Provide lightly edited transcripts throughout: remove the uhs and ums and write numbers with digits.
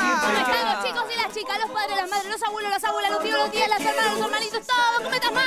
¿Cómo están los chicos y las chicas, los padres, las madres, los abuelos, las abuelas, los tíos, los tías, las hermanas, los hermanitos, todos? ¿Cómo estás, más?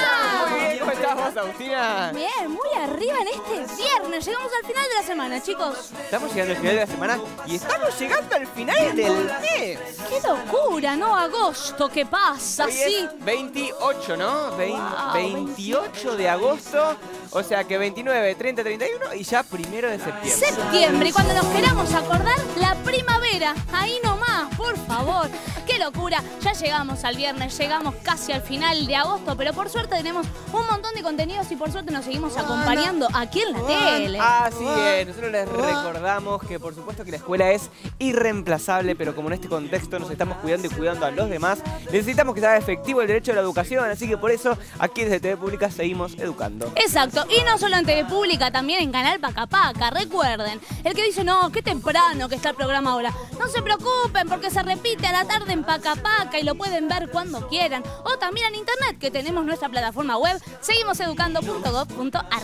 Muy bien, ¿cómo estás vos, Agustina? Bien, muy arriba en este viernes. Llegamos al final de la semana, chicos. Estamos llegando al final de la semana y estamos llegando al final del mes. ¡Qué locura, ¿no? Agosto, ¿qué pasa? Hoy Sí. es 28, ¿no? Wow, 28 de agosto, o sea que 29, 30, 31 y ya 1 de septiembre. Septiembre, y cuando nos queramos acordar, la primavera. Ahí nomás, por favor. ¡Qué locura! Ya llegamos al viernes, llegamos casi al final de agosto, pero por suerte tenemos un montón de contenidos y por suerte nos seguimos acompañando aquí en la tele. Así es, nosotros les recordamos que por supuesto que la escuela es irreemplazable, pero como en este contexto nos estamos cuidando y cuidando a los demás, necesitamos que sea efectivo el derecho a la educación, así que por eso aquí desde TV Pública seguimos educando. Exacto, y no solo en TV Pública, también en Canal Paca Paca. Recuerden, el que dice, no, qué temprano que está el programa ahora. No se preocupen porque se repite a la tarde en Paca Paca y lo pueden ver cuando quieran. O también en internet, que tenemos nuestra plataforma web, seguimoseducando.gov.ar.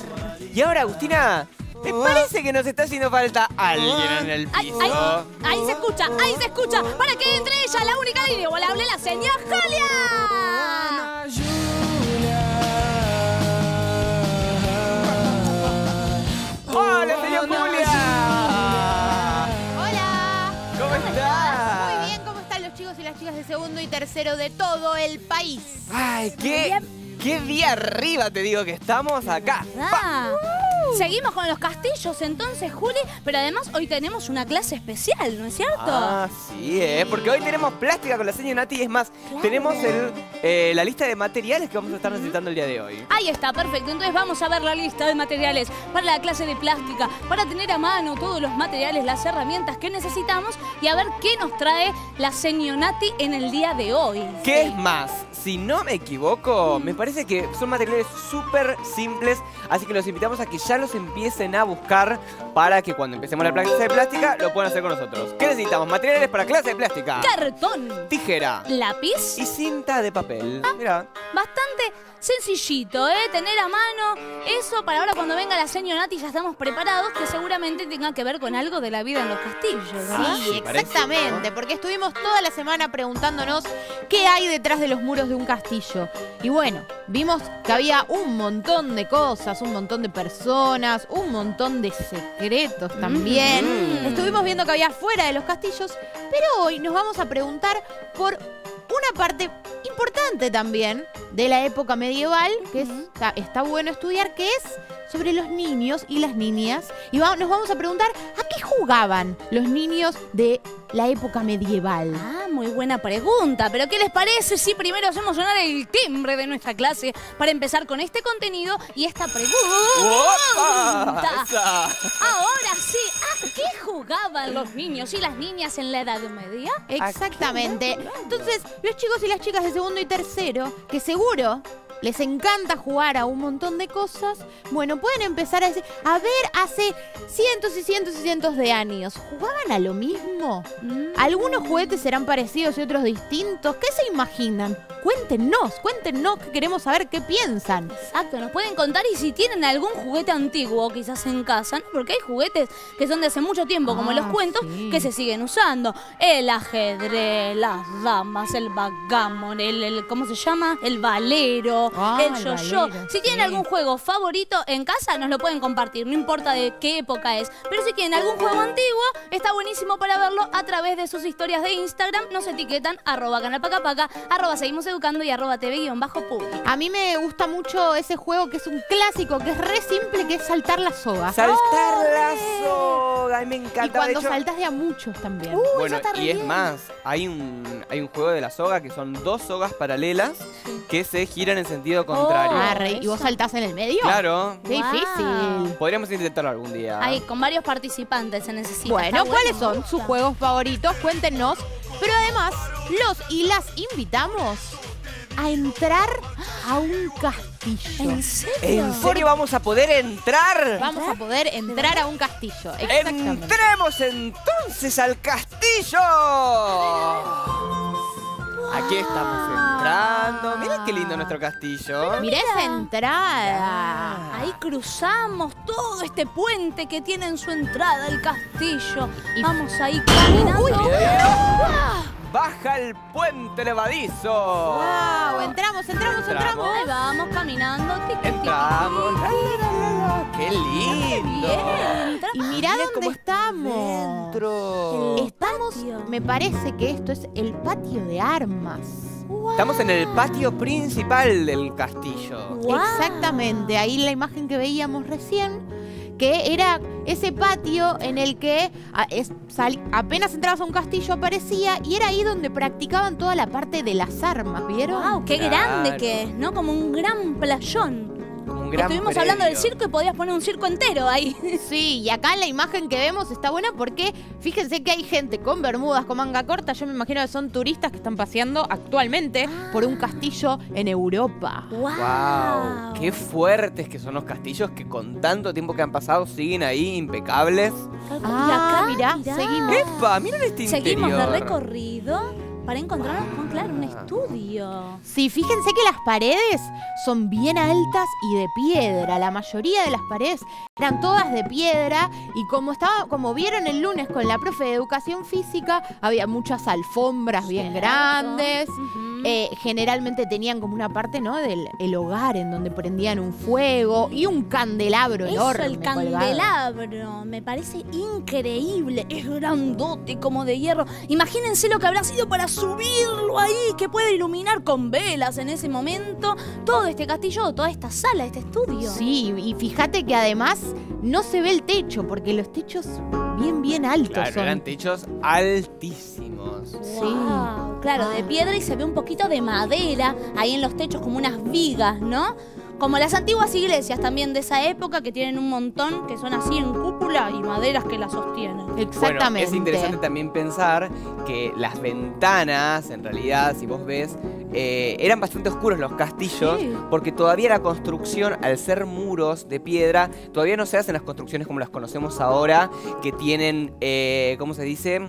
Y ahora, Agustina, ¿te parece que nos está haciendo falta alguien en el piso? Ahí se escucha, ahí se escucha. Para que entre ella, la única línea, o le hable la señora Julia. ¡Hola, señor Julia! Hola. ¿Cómo estás? Muy bien, ¿cómo están los chicos y las chicas de segundo y tercero de todo el país? ¡Ay, qué día arriba te digo que estamos acá! Seguimos con los castillos entonces, Juli, pero además hoy tenemos una clase especial, ¿no es cierto? Ah, sí, porque hoy tenemos plástica con la señora Nati y es más, tenemos la lista de materiales que vamos a estar necesitando el día de hoy. Ahí está, perfecto. Entonces vamos a ver la lista de materiales para la clase de plástica, para tener a mano todos los materiales, las herramientas que necesitamos y a ver qué nos trae la señora Nati en el día de hoy. ¿Qué es más? Si no me equivoco, me parece que son materiales súper simples, así que los invitamos a que ya los empiecen a buscar para que cuando empecemos la clase de plástica lo puedan hacer con nosotros. ¿Qué necesitamos? Materiales para clase de plástica. Cartón. Tijera. Lápiz. Y cinta de papel. Mirá. Bastante sencillito, tener a mano eso para ahora cuando venga la señora Nati ya estamos preparados, que seguramente tenga que ver con algo de la vida en los castillos, ¿verdad? Sí, exactamente, porque estuvimos toda la semana preguntándonos qué hay detrás de los muros de un castillo. Y bueno, vimos que había un montón de cosas, un montón de personas, un montón de secretos también. Estuvimos viendo que había fuera de los castillos, pero hoy nos vamos a preguntar por una parte importante también de la época medieval, que está bueno estudiar, que es sobre los niños y las niñas. Y nos vamos a preguntar a qué jugaban los niños de la época medieval. Ah, muy buena pregunta. Pero ¿qué les parece si primero hacemos sonar el timbre de nuestra clase para empezar con este contenido y esta pregunta? ¡Opa! ¡Esa! Ahora sí, ¿a qué jugaban los niños y las niñas en la Edad Media? Exactamente. Entonces, los chicos y las chicas de segundo y tercero, que seguro les encanta jugar a un montón de cosas, bueno, pueden empezar a decir, a ver, hace cientos y cientos y cientos de años, ¿jugaban a lo mismo? ¿Algunos juguetes serán parecidos y otros distintos? ¿Qué se imaginan? Cuéntenos, que queremos saber qué piensan. Exacto, nos pueden contar y si tienen algún juguete antiguo quizás en casa, ¿no? Porque hay juguetes que son de hace mucho tiempo, como los cuentos, que se siguen usando. El ajedrez, las damas, el backgammon, ¿cómo se llama? El valero, el yo-yo. Si tienen algún juego favorito en casa, nos lo pueden compartir, no importa de qué época es. Pero si tienen algún juego antiguo, está buenísimo para verlo a través de sus historias de Instagram. Nos etiquetan @canalpacapaca, @seguimoseducando y @tv_pública. A mí me gusta mucho ese juego que es un clásico, que es re simple, que es saltar la soga. ¡Saltar la soga! A mí me encanta. Y cuando de hecho, saltas de a muchos también. bueno, y es más, hay un juego de la soga que son 2 sogas paralelas que se giran en sentido contrario. ¿Y vos saltás en el medio? Claro. Qué difícil. Podríamos intentarlo algún día. Ahí, con varios participantes se necesita. Bueno, ¿cuáles son sus juegos favoritos? Cuéntenos. Pero además, los y las invitamos a entrar a un castillo. ¿En serio? ¿En serio vamos a poder entrar? Vamos a poder entrar a un castillo. Exactamente. ¡Entremos entonces al castillo! Aquí estamos entrando. Mirá qué lindo nuestro castillo. Mirá esa entrada. Ahí cruzamos todo este puente que tiene en su entrada el castillo. Y vamos ahí caminando. ¡Uy! ¡Guau! al puente levadizo. ¡Wow! Entramos. Ahí vamos caminando. Entramos. ¡Qué lindo! Bien. Y mirá Mirá dónde cómo estamos. Dentro. Estamos, me parece que esto es el patio de armas. Estamos en el patio principal del castillo. Wow. Exactamente, ahí la imagen que veíamos recién, que era ese patio en el que apenas entrabas a un castillo aparecía y era ahí donde practicaban toda la parte de las armas, ¿vieron? Wow, qué Claro. grande que es, ¿no? Como un gran playón. Como un gran Estuvimos hablando del predio. circo y podías poner un circo entero ahí. Sí, y acá la imagen que vemos está buena porque fíjense que hay gente con bermudas, con manga corta, yo me imagino que son turistas que están paseando actualmente por un castillo en Europa. ¡Wow! ¡Qué fuertes que son los castillos que con tanto tiempo que han pasado siguen ahí impecables! Y acá, mirá, mirá. seguimos. ¡Epa! ¡Miren este Seguimos de interior! recorrido para encontrarnos con, claro, un estudio. Sí, fíjense que las paredes son bien altas y de piedra. La mayoría de las paredes eran todas de piedra y como vieron el lunes con la profe de educación física, había muchas alfombras bien Cierto. grandes. Ujú. Generalmente tenían como una parte, ¿no?, del el hogar en donde prendían un fuego y un candelabro Eso, enorme el colgado. candelabro, me parece increíble. Es grandote como de hierro. Imagínense lo que habrá sido para subirlo ahí, que puede iluminar con velas en ese momento todo este castillo, toda esta sala, este estudio. Sí, y fíjate que además no se ve el techo, porque los techos bien altos Claro, son. eran techos altísimos. Wow, claro, de piedra y se ve un poquito de madera ahí en los techos como unas vigas, ¿no? Como las antiguas iglesias también de esa época que tienen un montón que son así en cúpula y maderas que las sostienen. Exactamente. Bueno, es interesante también pensar que las ventanas, en realidad, si vos ves, eran bastante oscuros los castillos, Sí. porque todavía la construcción, al ser muros de piedra, todavía no se hacen las construcciones como las conocemos ahora, que tienen, ¿cómo se dice?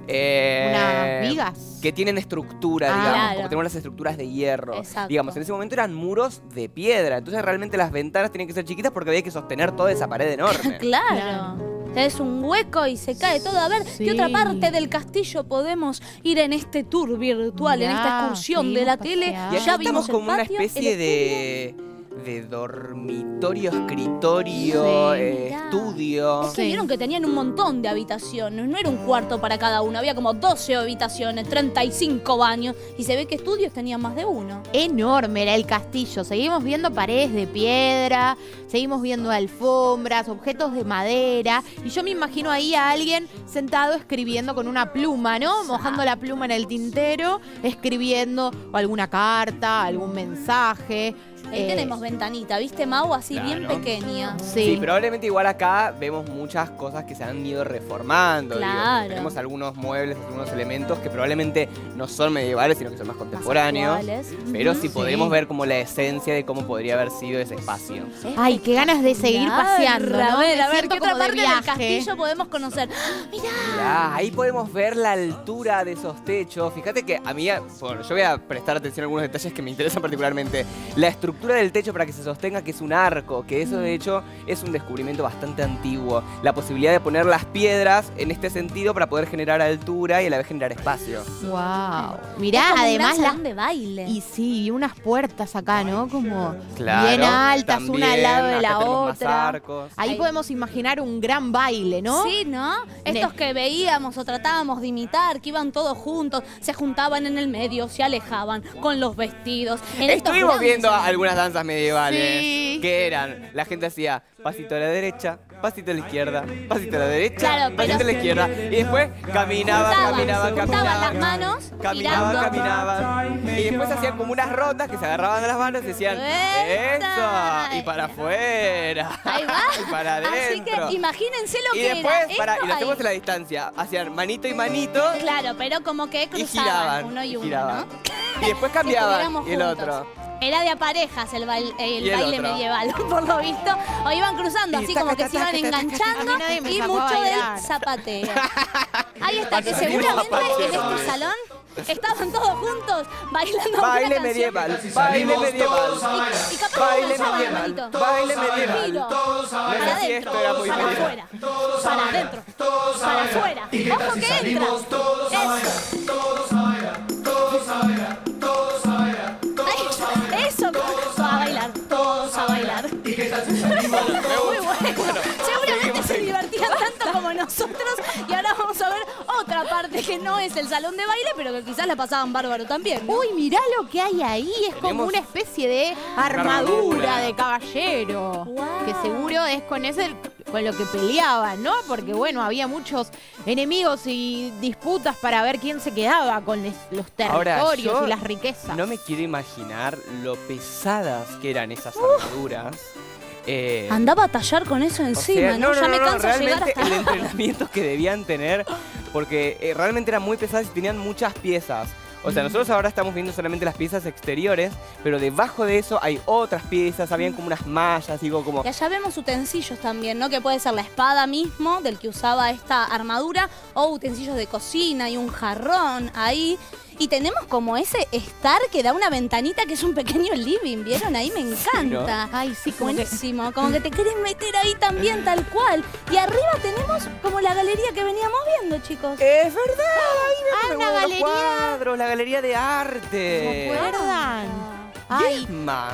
Unas vigas. Que tienen estructura, Ah, digamos, claro. como tenemos las estructuras de hierro. Exacto. Digamos, en ese momento eran muros de piedra, entonces realmente las ventanas tienen que ser chiquitas porque había que sostener toda esa pared enorme. Claro. Es un hueco y se cae todo. A ver, Sí. ¿qué otra parte del castillo podemos ir en este tour virtual, en esta Mirá, excursión de seguimos la tele? paseando. Y acá Ya estamos vimos el como una patio, el especie estudio. de dormitorio, escritorio, Sí. estudio. Es que Sí. vieron que tenían un montón de habitaciones, no era un cuarto para cada uno, había como 12 habitaciones, 35 baños y se ve que estudios tenían más de uno. Enorme era el castillo. Seguimos viendo paredes de piedra, seguimos viendo alfombras, objetos de madera. Y yo me imagino ahí a alguien sentado escribiendo con una pluma, ¿no? Mojando la pluma en el tintero, escribiendo alguna carta, algún mensaje. Ahí tenemos ventanita, ¿viste, Mau? Así bien Claro. pequeña. Sí, probablemente igual acá vemos muchas cosas que se han ido reformando. digo. Claro. Tenemos algunos muebles, algunos elementos que probablemente no son medievales, sino que son más contemporáneos. actuales. Pero Ujú. sí podemos ver como la esencia de cómo podría haber sido ese espacio. Ay, qué ganas de seguir paseando, ¿no? A ver, Me siento ¿qué otra como de parte del viaje. castillo podemos conocer? ¡Ah! ¡Mirá! Mirá, ahí podemos ver la altura de esos techos. Fíjate que a mí, bueno, yo voy a prestar atención a algunos detalles que me interesan particularmente. La estructura del techo para que se sostenga, que es un arco, que eso de hecho es un descubrimiento bastante antiguo. La posibilidad de poner las piedras en este sentido para poder generar altura y a la vez generar espacio. Wow. Es Mirá, como un además gran las salón de baile. y sí, y unas puertas acá, ¿no? Como Claro, bien altas, también, una al lado de acá la tenemos más otra. arcos. Ahí Ahí. podemos imaginar un gran baile, ¿no? Sí, ¿no? Estos que veíamos o tratábamos de imitar, que iban todos juntos, se juntaban en el medio, se alejaban con los vestidos. En estos Estuvimos grandes viendo salón. algunas danzas medievales. Sí. Que eran, la gente hacía pasito a la derecha, pasito a la izquierda, pasito a la derecha, Claro, pero- pasito a la izquierda. Y después caminaban, Juntaban las manos, Caminaban, girando. caminaban. Y después hacían como unas rondas que se agarraban de las manos y decían ¡Esta! ¡eso! Y para afuera. Ahí va. Y para adentro. Así que imagínense lo y que después, era. y lo hacemos ahí. en la distancia. Hacían manito y manito Claro, pero como que y cruzaban giraban. uno y uno, giraban. ¿no? Y después Que cambiaban. estuviéramos Y el juntos. otro. Era de a parejas el Y el baile otro. medieval, por lo visto. O iban cruzando Y así taca, como que taca, se iban taca, taca, enganchando A mí nadie me y sacó a mucho bailar. del zapateo. Ahí está, que Salimos seguramente a en pasear. este salón estaban todos juntos bailando Baile una canción. medieval, baile medieval. Y capaz Baile que danzaban, medieval, hermanito. baile medieval. Giro, No para sé si adentro, esto era muy para medieval. afuera, para adentro, para afuera. Ojo que entra. Eso. Bueno, Muy bueno. Seguramente seguimos se ahí. divertían tanto como nosotros. Y ahora vamos a ver otra parte que no es el salón de baile, pero que quizás la pasaban bárbaro también, ¿no? Uy, mirá lo que hay ahí. Es como Tenemos una especie de armadura armadura de caballero. Wow. Que seguro es con lo que peleaban, ¿no? Porque bueno, había muchos enemigos y disputas para ver quién se quedaba con los Ahora, territorios yo y las riquezas. No me quiero imaginar lo pesadas que eran esas armaduras. Andaba a tallar con eso O encima, sea, ¿no? Ya me canso de llegar realmente hasta el entrenamiento que debían tener, porque realmente eran muy pesadas y tenían muchas piezas. O sea, nosotros ahora estamos viendo solamente las piezas exteriores, pero debajo de eso hay otras piezas, habían como unas mallas, digo, como... Y allá vemos utensilios también, ¿no? Que puede ser la espada mismo, del que usaba esta armadura, o utensilios de cocina y un jarrón ahí. Y tenemos como ese estar que da una ventanita que es un pequeño living, ¿vieron? Ahí me encanta. Ay, sí, como que... Buenísimo, como que te querés meter ahí también tal cual. Y arriba tenemos como la galería que veníamos viendo, chicos. ¡Es verdad! Ahí vemos una uno de los galería. cuadros, la galería de ¿Se arte. acuerdan? ¿Y Ay, es más?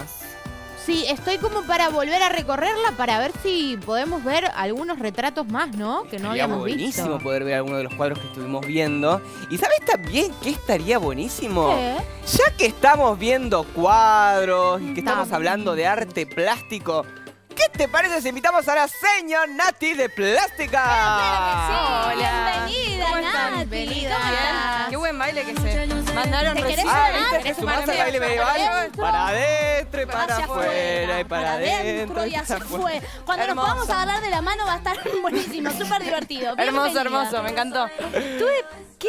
sí, estoy como para volver a recorrerla para ver si podemos ver algunos retratos más, ¿no? Que no Sería habíamos buenísimo visto. poder ver alguno de los cuadros que estuvimos viendo. ¿Y sabes también qué estaría buenísimo? ¿Qué? Ya que estamos viendo cuadros y que estamos También. hablando de arte plástico, ¿qué te parece si invitamos a la señor Nati de Plástica? Claro que sí. Hola. Bienvenida, ¿Cómo están? Nati. Bienvenida. ¿Cómo estás? Qué buen baile que se mandaron ¿Te querés recién. sumar? ¿Viste? ¿Querés ¿Te sumás al baile medieval? Para adentro y para Hacia afuera y para adentro y hacia afuera. afuera. Cuando nos Hermoso. podamos agarrar de la mano va a estar buenísimo, súper divertido. Hermoso, Bienvenida. hermoso, me encantó. ¿Qué?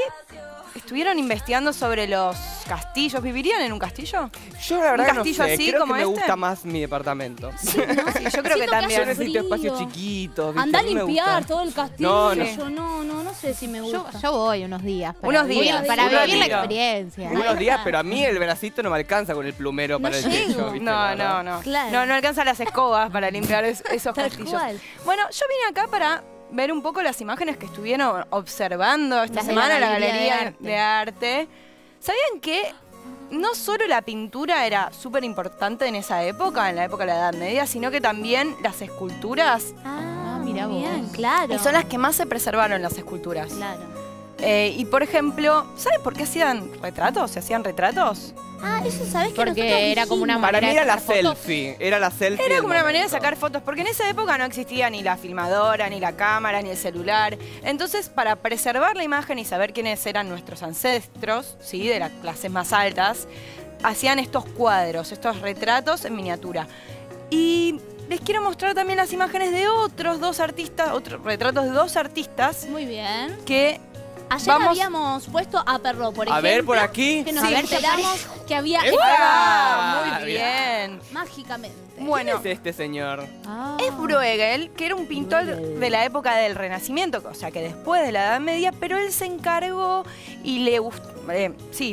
¿Estuvieron investigando sobre los castillos? ¿Vivirían en un castillo? Yo la verdad ¿Un que no castillo sé, así creo como que me este? gusta más mi departamento. Sí, yo creo que Siento que también. Yo hace necesito frío. espacios chiquitos. ¿viste? Anda a mí me limpiar gusta. todo el castillo. No, no. Yo no sé si me Yo, gusta. yo voy unos días. Para Unos vivir- días, Para unos vivir la días. experiencia. Unos días, pero a mí el bracito no me alcanza con el plumero No para el llego. techo. ¿viste? No, La verdad. no. Claro. No alcanzan las escobas para limpiar esos Tal castillos. cual. Bueno, yo vine acá para ver un poco las imágenes que estuvieron observando esta Las de semana la en la Galería Galería de de Arte. ¿Sabían que no solo la pintura era súper importante en esa época, en la época de la Edad Media, sino que también las esculturas? Ah, mirá muy bien, vos. claro. Y son las que más se preservaron las esculturas. Claro. Y por ejemplo, ¿sabes por qué hacían retratos? ¿Se hacían retratos? Ah, eso sabés que Porque nosotros era como una dijimos. Para mí manera era de la sacar fotos. selfie. Era la selfie. Era del como una manera de momento. sacar fotos, porque en esa época no existía ni la filmadora, ni la cámara, ni el celular. Entonces, para preservar la imagen y saber quiénes eran nuestros ancestros, ¿sí? De las clases más altas, hacían estos cuadros, estos retratos en miniatura. Y les quiero mostrar también las imágenes de otros dos artistas, otros retratos de dos artistas Muy bien. que Ayer Vamos- habíamos puesto a Perro, por ejemplo. A ver, por aquí. Que nos A ver, ¿te enteramos que había ¡Epa! muy bien. mágicamente. Bueno, ¿Quién es este señor? Ah. es Bruegel, que era un pintor de la época del Renacimiento, o sea que después de la Edad Media, pero él se encargó y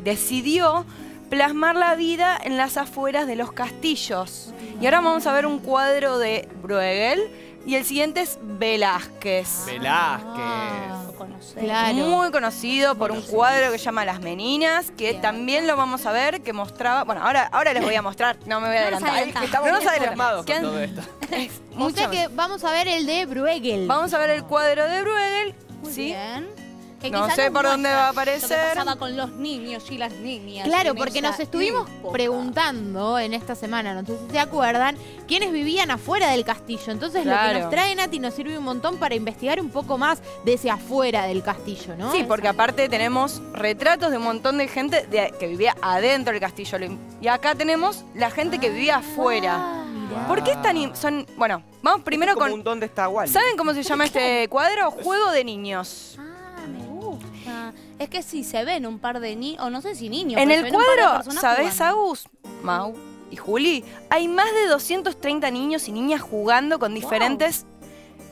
decidió plasmar la vida en las afueras de los castillos. Y ahora vamos a ver un cuadro de Bruegel y el siguiente es Velázquez. Ah, lo conocés. Claro. Muy conocido por un cuadro que se llama Las Meninas, que Bien. también lo vamos a ver, que mostraba... Bueno, ahora les voy a mostrar, no me voy a No nos adelantar. adelantamos. Estamos No muy nos adelantamos. entusiasmados ¿Qué con han- todo esto. Es O mucho sea más. que vamos a ver el de Bruegel. Vamos a ver el cuadro de Bruegel, Muy ¿sí? bien. Que No quizá sé nos por dónde muestra va a Lo que aparecer. pasaba con los niños y las niñas. Claro, en porque esa nos estuvimos época. preguntando en esta semana, no sé si se acuerdan, quiénes vivían afuera del castillo. Entonces lo que Claro. nos trae Nati nos sirve un montón para investigar un poco más de ese afuera del castillo, ¿no? Sí, porque aparte tenemos retratos de un montón de gente que vivía adentro del castillo. Y acá tenemos la gente que vivía afuera. Ah, mirá. ¿Por qué son...? Bueno, vamos primero Como con... un ¿Dónde está Wally? ¿Saben cómo se llama este cuadro? Juego de niños. Ah, me gusta. Es que sí, se ven un par de niños, o no sé si niños. En pero el se ven un par de cuadro, personas ¿sabés, jugando. Agus, Mau y Juli? Hay más de 230 niños y niñas jugando con diferentes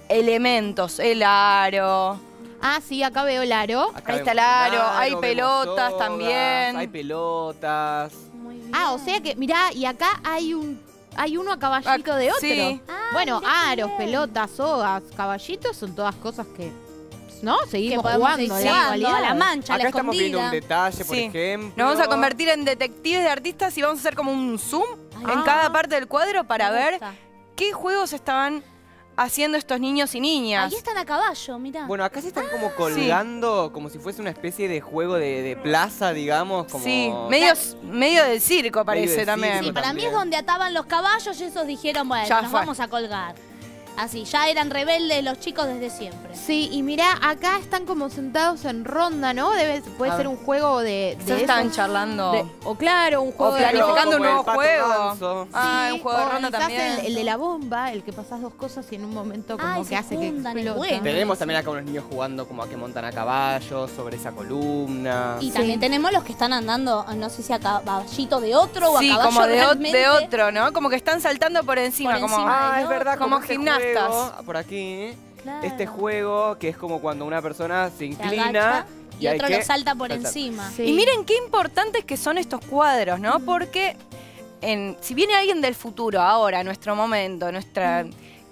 elementos. El aro. Ah, sí, acá veo el aro. Acá Ahí está vemos el aro, un hay vemos pelotas sogas, también. Hay pelotas. Muy bien. Ah, o sea que, mirá, y acá hay uno a caballito de otro. sí. Ah, Bueno, mirá qué aros, bien. pelotas, sogas, caballitos son todas cosas que, ¿no? Que Seguimos podemos jugando ir en la jugando actualidad. a la mancha, a Acá la estamos viendo un escondida. detalle, por Sí. ejemplo. Nos vamos a convertir en detectives de artistas y vamos a hacer como un zoom Ay, en cada parte del cuadro para Me ver gusta. qué juegos estaban haciendo estos niños y niñas. Ahí están a caballo, mirá. Bueno, acá se están como colgando, como si fuese una especie de juego de plaza, digamos. Como... Sí, medio del circo parece del también. circo. Sí, para mí también. es donde ataban los caballos y esos dijeron, bueno, Ya nos fue. vamos a colgar. Así, ya eran rebeldes los chicos desde siempre. Sí, y mirá, acá están como sentados en ronda, ¿no? Puede A ser ver. un juego de Ya están esos, charlando. o claro, un juego O de planificando un como el nuevo Pato juego. Manso. Ah, un juego de o ronda quizás también. el de la bomba, el que pasás dos cosas y en un momento como Ay, que se hace que juntan, es explota. bueno. Tenemos también acá unos niños jugando como a que montan a caballo sobre esa columna. Y Sí. también tenemos los que están andando, no sé si a caballito de otro o a Sí, caballo como de realmente. otro, ¿no? Como que están saltando por encima, Por como encima. Ah, es verdad, como este gimnastas. juego, por aquí. Claro. Este juego que es como cuando una persona se Se inclina agacha y hay otro que lo salta por saltar. encima. Sí. Y miren qué importantes que son estos cuadros, ¿no? Porque si viene alguien del futuro, ahora, nuestro momento,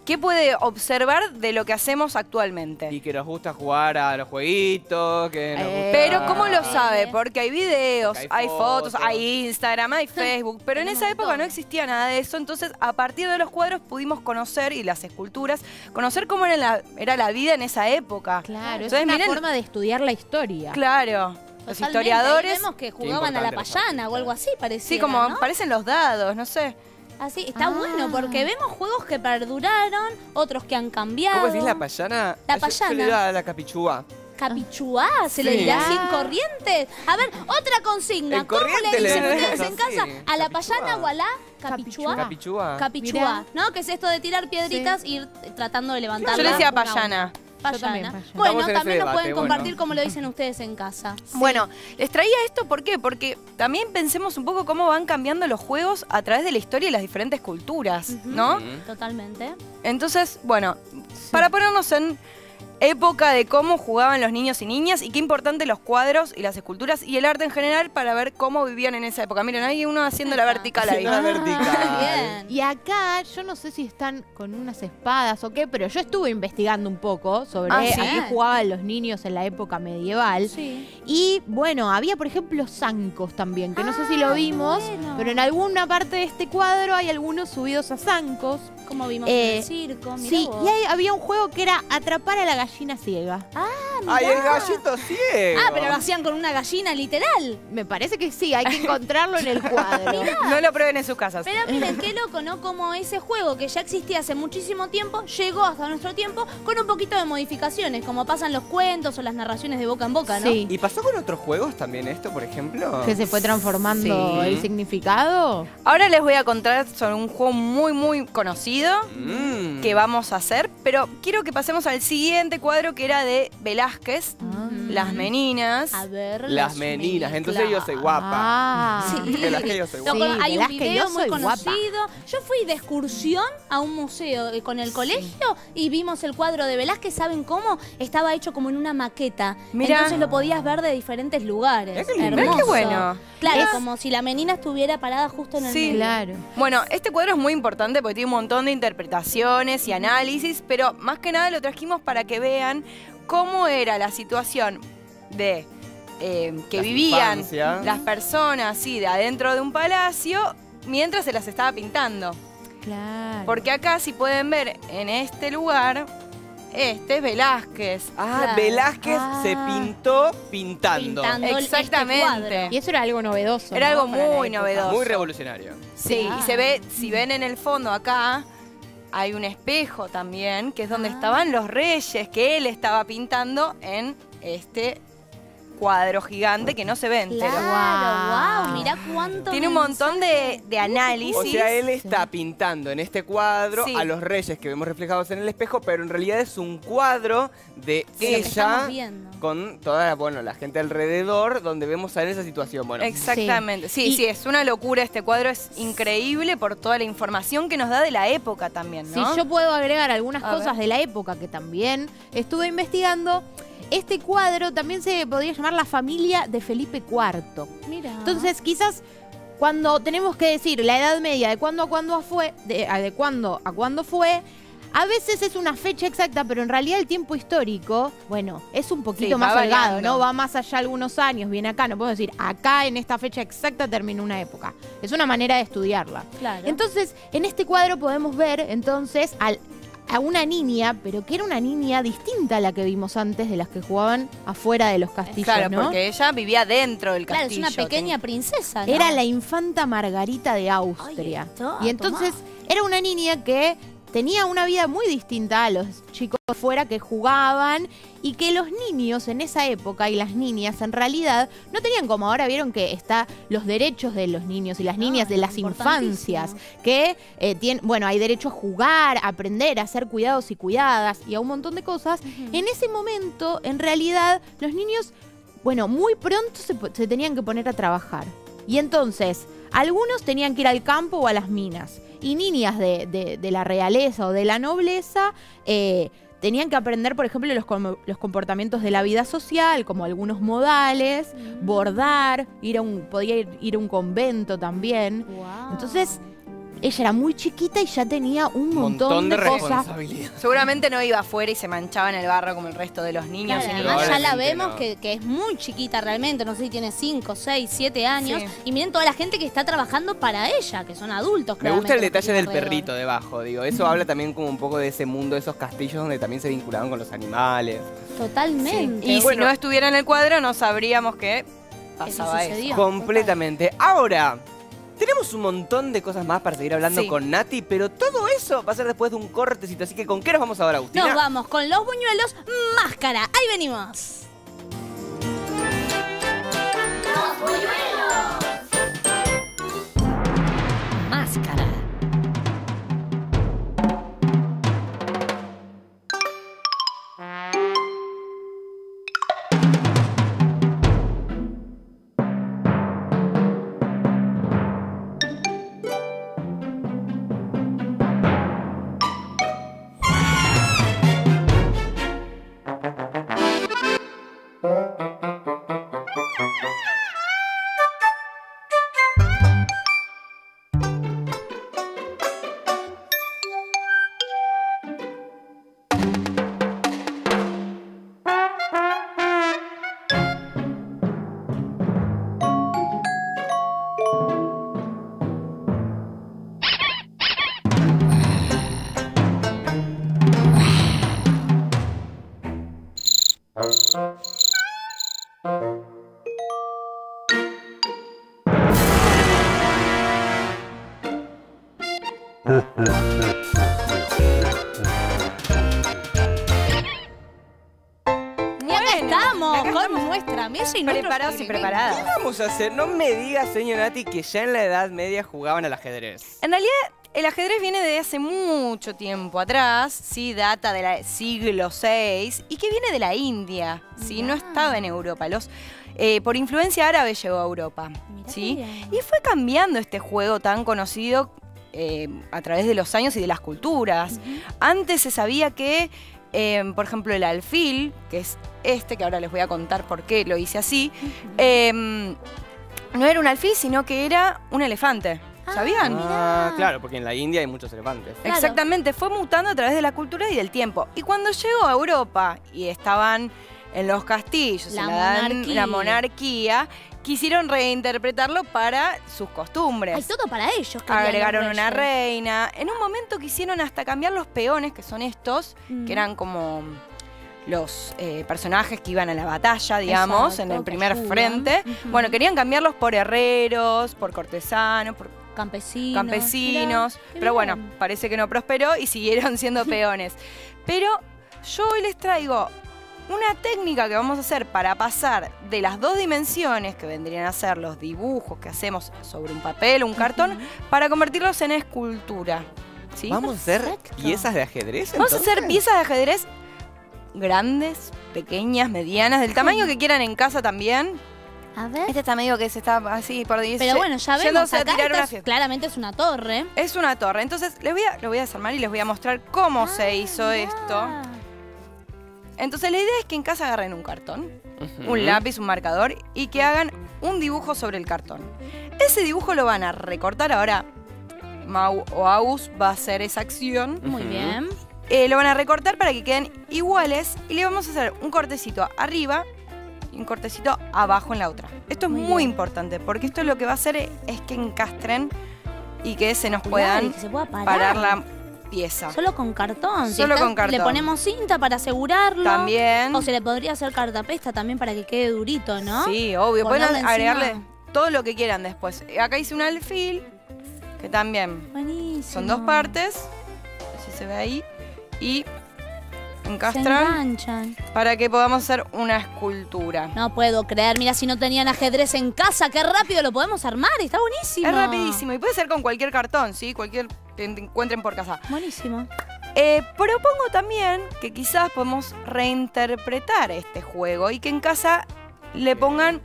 ¿qué puede observar de lo que hacemos actualmente? Y que nos gusta jugar a los jueguitos, que nos gusta... Pero ¿cómo lo Ah. sabe? Porque hay videos, Porque hay fotos, fotos. hay Instagram, hay Facebook, pero en Tenemos esa de época todo. no existía nada de eso, entonces a partir de los cuadros pudimos conocer, y las esculturas, conocer cómo era la vida en esa época. Claro, es Entonces, una miren- forma de estudiar la historia. Claro, los Totalmente. historiadores, Ahí vemos que jugaban a la importante payana o algo así, parecía. sí, como ¿no? parecen los dados, no sé. Así, está Ah. bueno porque vemos juegos que perduraron, otros que han cambiado. ¿Cómo decís la payana? La Yo payana. le digo a la capichúa. Capichuá, se le Sí. dirá Ah. sin corrientes. A ver, otra consigna. En ¿Cómo corriente le le dicen decimos ustedes en así, casa? ¿A la capichuá. payana o a la capichuá? Capichúa. Capichuá, ¿no? Que es esto de tirar piedritas e ir tratando de levantarla. Yo le decía una a una. payana. Yo también, Payana. payana. Bueno, Estamos en ese también nos debate, pueden bueno. compartir como lo dicen ustedes en casa. Bueno, les traía esto ¿por qué? Porque también pensemos un poco cómo van cambiando los juegos a través de la historia y las diferentes culturas, ¿no? Ujú. Totalmente. Entonces, bueno, para ponernos en época de cómo jugaban los niños y niñas y qué importante los cuadros y las esculturas y el arte en general para ver cómo vivían en esa época. Miren, hay uno haciendo la vertical ahí. Haciendo la vertical. Bien. Y acá, yo no sé si están con unas espadas o qué, pero yo estuve investigando un poco sobre Ah, a ¿sí? qué jugaban los niños en la época medieval. Sí. Y bueno, había por ejemplo zancos también, que no sé si lo vimos, bueno. pero en alguna parte de este cuadro hay algunos subidos a zancos. Como vimos en el circo, mirá Sí, vos. y había un juego que era atrapar a la gallina ciega. ¡Ay, el gallito ciego! Ah, pero lo hacían con una gallina literal. Me parece que sí, hay que encontrarlo en el cuadro. No lo prueben en sus casas. Pero miren, qué loco, ¿no? Como ese juego que ya existía hace muchísimo tiempo, llegó hasta nuestro tiempo con un poquito de modificaciones, como pasan los cuentos o las narraciones de boca en boca, ¿no? Sí. ¿Y pasó con otros juegos también esto, por ejemplo? Que se fue transformando Sí. el significado. Ahora les voy a contar sobre un juego muy, muy conocido Mm. que vamos a hacer, pero quiero que pasemos al siguiente cuadro que era de Velázquez, Las Meninas. A ver. Las meninas, entonces yo soy guapa. Ah. Sí. De las que yo soy No, guapa. Sí, hay un Velázquez, video yo muy soy guapa. conocido. Yo fui de excursión a un museo con el colegio y vimos el cuadro de Velázquez. ¿Saben cómo? Estaba hecho como en una maqueta. Mirá. Entonces lo podías ver de diferentes lugares. Mirá qué lindo. Mirá qué Hermoso. bueno. Claro, Es- como si la menina estuviera parada justo en el Sí. medio. Claro. Bueno, este cuadro es muy importante porque tiene un montón de interpretaciones y análisis, pero más que nada lo trajimos para que vean cómo era la situación de que La vivían infancia. las personas, sí, de adentro de un palacio mientras se las estaba pintando. Claro. Porque acá, si pueden ver, en este lugar, este es Velázquez. Ah, Claro. Velázquez Ah. se pintó pintando. Pintando Exactamente. este cuadro. Y eso era algo novedoso. Era ¿no? algo Para la muy época. novedoso. Muy revolucionario. Sí, Claro. y se ve, si ven en el fondo acá, hay un espejo también, que es donde estaban los reyes, que él estaba pintando en este cuadro gigante que no se ve entero. Claro, Wow. wow, mirá cuánto. Tiene un montón de análisis. O sea, él está pintando en este cuadro Sí. a los reyes que vemos reflejados en el espejo, pero en realidad es un cuadro de Sí, lo que ella estamos viendo. con toda la gente alrededor donde vemos a él esa situación. Bueno, Exactamente. Sí, Y- sí, es una locura este cuadro, es increíble por toda la información que nos da de la época también, ¿no? Si yo puedo agregar algunas A cosas ver. de la época que también estuve investigando, este cuadro también se podría llamar la familia de Felipe IV. Mira. Entonces, quizás cuando tenemos que decir la Edad Media de cuándo a cuándo fue, de cuándo a cuándo fue, a veces es una fecha exacta, pero en realidad el tiempo histórico, bueno, es un poquito Sí, más va holgado, variando. ¿no? Va más allá algunos años, viene acá, no podemos decir, acá en esta fecha exacta terminó una época. Es una manera de estudiarla. Claro. Entonces, en este cuadro podemos ver, entonces, a una niña, pero que era una niña distinta a la que vimos antes, de las que jugaban afuera de los castillos, Claro, ¿no? porque ella vivía dentro del Claro, es castillo. una pequeña princesa, ¿no? Era la infanta Margarita de Austria. Ay, está, Y entonces era una niña que tenía una vida muy distinta a los chicos fuera que jugaban y que los niños en esa época y las niñas en realidad no tenían como ahora vieron que está los derechos de los niños y las niñas de las infancias que tienen, bueno, hay derecho a jugar, a aprender, a ser cuidados y cuidadas y a un montón de cosas. En ese momento, en realidad, los niños, bueno, muy pronto se tenían que poner a trabajar. Y entonces, algunos tenían que ir al campo o a las minas. Y niñas de la realeza o de la nobleza tenían que aprender, por ejemplo, los comportamientos de la vida social, como algunos modales, bordar, podía ir a un convento también. Wow. Entonces, ella era muy chiquita y ya tenía un montón de cosas. responsabilidad. Seguramente no iba afuera y se manchaba en el barro como el resto de los niños. Claro, y además ya la Probablemente vemos no. que es muy chiquita realmente, no sé si tiene 5, 6, 7 años. Sí. Y miren toda la gente que está trabajando para ella, que son adultos. Me gusta el claramente, los que detalle tiene del alrededor. perrito debajo, digo. Eso habla también como un poco de ese mundo, de esos castillos donde también se vinculaban con los animales. Totalmente. Y Bueno. si no estuviera en el cuadro, no sabríamos que pasaba Eso sucedió. eso. Completamente. Ahora, tenemos un montón de cosas más para seguir hablando Sí. con Nati, pero todo eso va a ser después de un cortecito. Así que, ¿con qué nos vamos ahora, Agustina? Nos vamos con los buñuelos máscara. Ahí venimos. Máscara. Y acá estamos acá con estamos nuestra mesa y nuestros Preparados y ¿Qué preparadas. vamos a hacer? No me digas, señor Nati, que ya en la Edad Media jugaban al ajedrez. En realidad, el ajedrez viene de hace mucho tiempo atrás, sí, data del siglo VI y que viene de la India, sí, no estaba en Europa. Por influencia árabe llegó a Europa, Mirá sí, qué bien. y fue cambiando este juego tan conocido a través de los años y de las culturas. Antes se sabía que, por ejemplo, el alfil, que es que ahora les voy a contar por qué lo hice así, no era un alfil, sino que era un elefante. ¿Sabían? Ah, claro, porque en la India hay muchos elefantes. Claro. Exactamente, fue mutando a través de la cultura y del tiempo. Y cuando llegó a Europa y estaban en los castillos, la monarquía, quisieron reinterpretarlo para sus costumbres. Hay todo para ellos. querían los Agregaron una reyes. reina. En un momento quisieron hasta cambiar los peones, que son estos, que eran como los personajes que iban a la batalla, digamos, Exacto, en el que primer ayudan. frente. Ujú. Bueno, querían cambiarlos por herreros, por cortesanos, por Campesinos. campesinos, pero bueno, parece que no prosperó y siguieron siendo peones. Pero yo hoy les traigo una técnica que vamos a hacer para pasar de las dos dimensiones, que vendrían a ser los dibujos que hacemos sobre un papel o un cartón, para convertirlos en escultura. ¿Sí? ¿Vamos a hacer Perfecto. piezas de ajedrez? Vamos a hacer entonces? piezas de ajedrez grandes, pequeñas, medianas, del tamaño que quieran en casa también. A ver. Este está medio que se está así por dice, Pero bueno, ya vemos yéndose a acá, tirar esta una es- fiesta. claramente es una torre. Es una torre. Entonces, lo voy a desarmar y les voy a mostrar cómo se hizo esto. Entonces, la idea es que en casa agarren un cartón, Ujú. un lápiz, un marcador y que hagan un dibujo sobre el cartón. Ese dibujo lo van a recortar. Ahora, Mau o Agus va a hacer esa acción. Muy Ujú. bien. Lo van a recortar para que queden iguales y le vamos a hacer un cortecito arriba y un cortecito abajo en la otra. Esto es muy importante porque esto lo que va a hacer es que encastren y que se nos puedan y que se pueda parar la pieza. Solo con cartón. Si Solo está- con cartón. Le ponemos cinta para asegurarlo. También. O se le podría hacer cartapesta también para que quede durito, ¿no? Sí, obvio. Pueden Ponerle agregarle encima. todo lo que quieran después. Acá hice un alfil que también Buenísimo. son 2 partes. Así se ve ahí. Y Se encastran enganchan. para que podamos hacer una escultura. No puedo creer. Mira, si no tenían ajedrez en casa, qué rápido lo podemos armar. Está buenísimo. Es rapidísimo y puede ser con cualquier cartón, ¿sí? Cualquier que encuentren por casa. Buenísimo. Propongo también que quizás podemos reinterpretar este juego y que en casa le pongan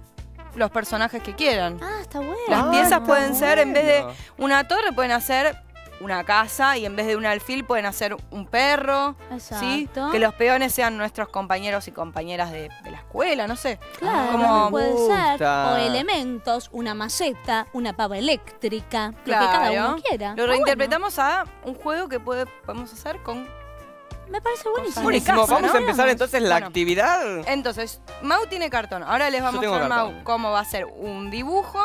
los personajes que quieran. Ah, está bueno. Las Ah, piezas está pueden ser, en vez de bueno. una torre, pueden hacer una casa y en vez de un alfil pueden hacer un perro. ¿Sí? Exacto. Que los peones sean nuestros compañeros y compañeras de la escuela, no sé. Claro, Como- puede Me ser. gusta. O elementos, una maceta, una pava eléctrica, Claro. lo que cada uno quiera. Lo Está reinterpretamos a un juego que podemos hacer con... bueno. Me parece buenísimo. Buenísimo, casa, vamos ¿no? a empezar entonces la Bueno. actividad. Entonces, Mau tiene cartón. Ahora les vamos a tengo mostrar, Mau, cartón. cómo va a ser un dibujo.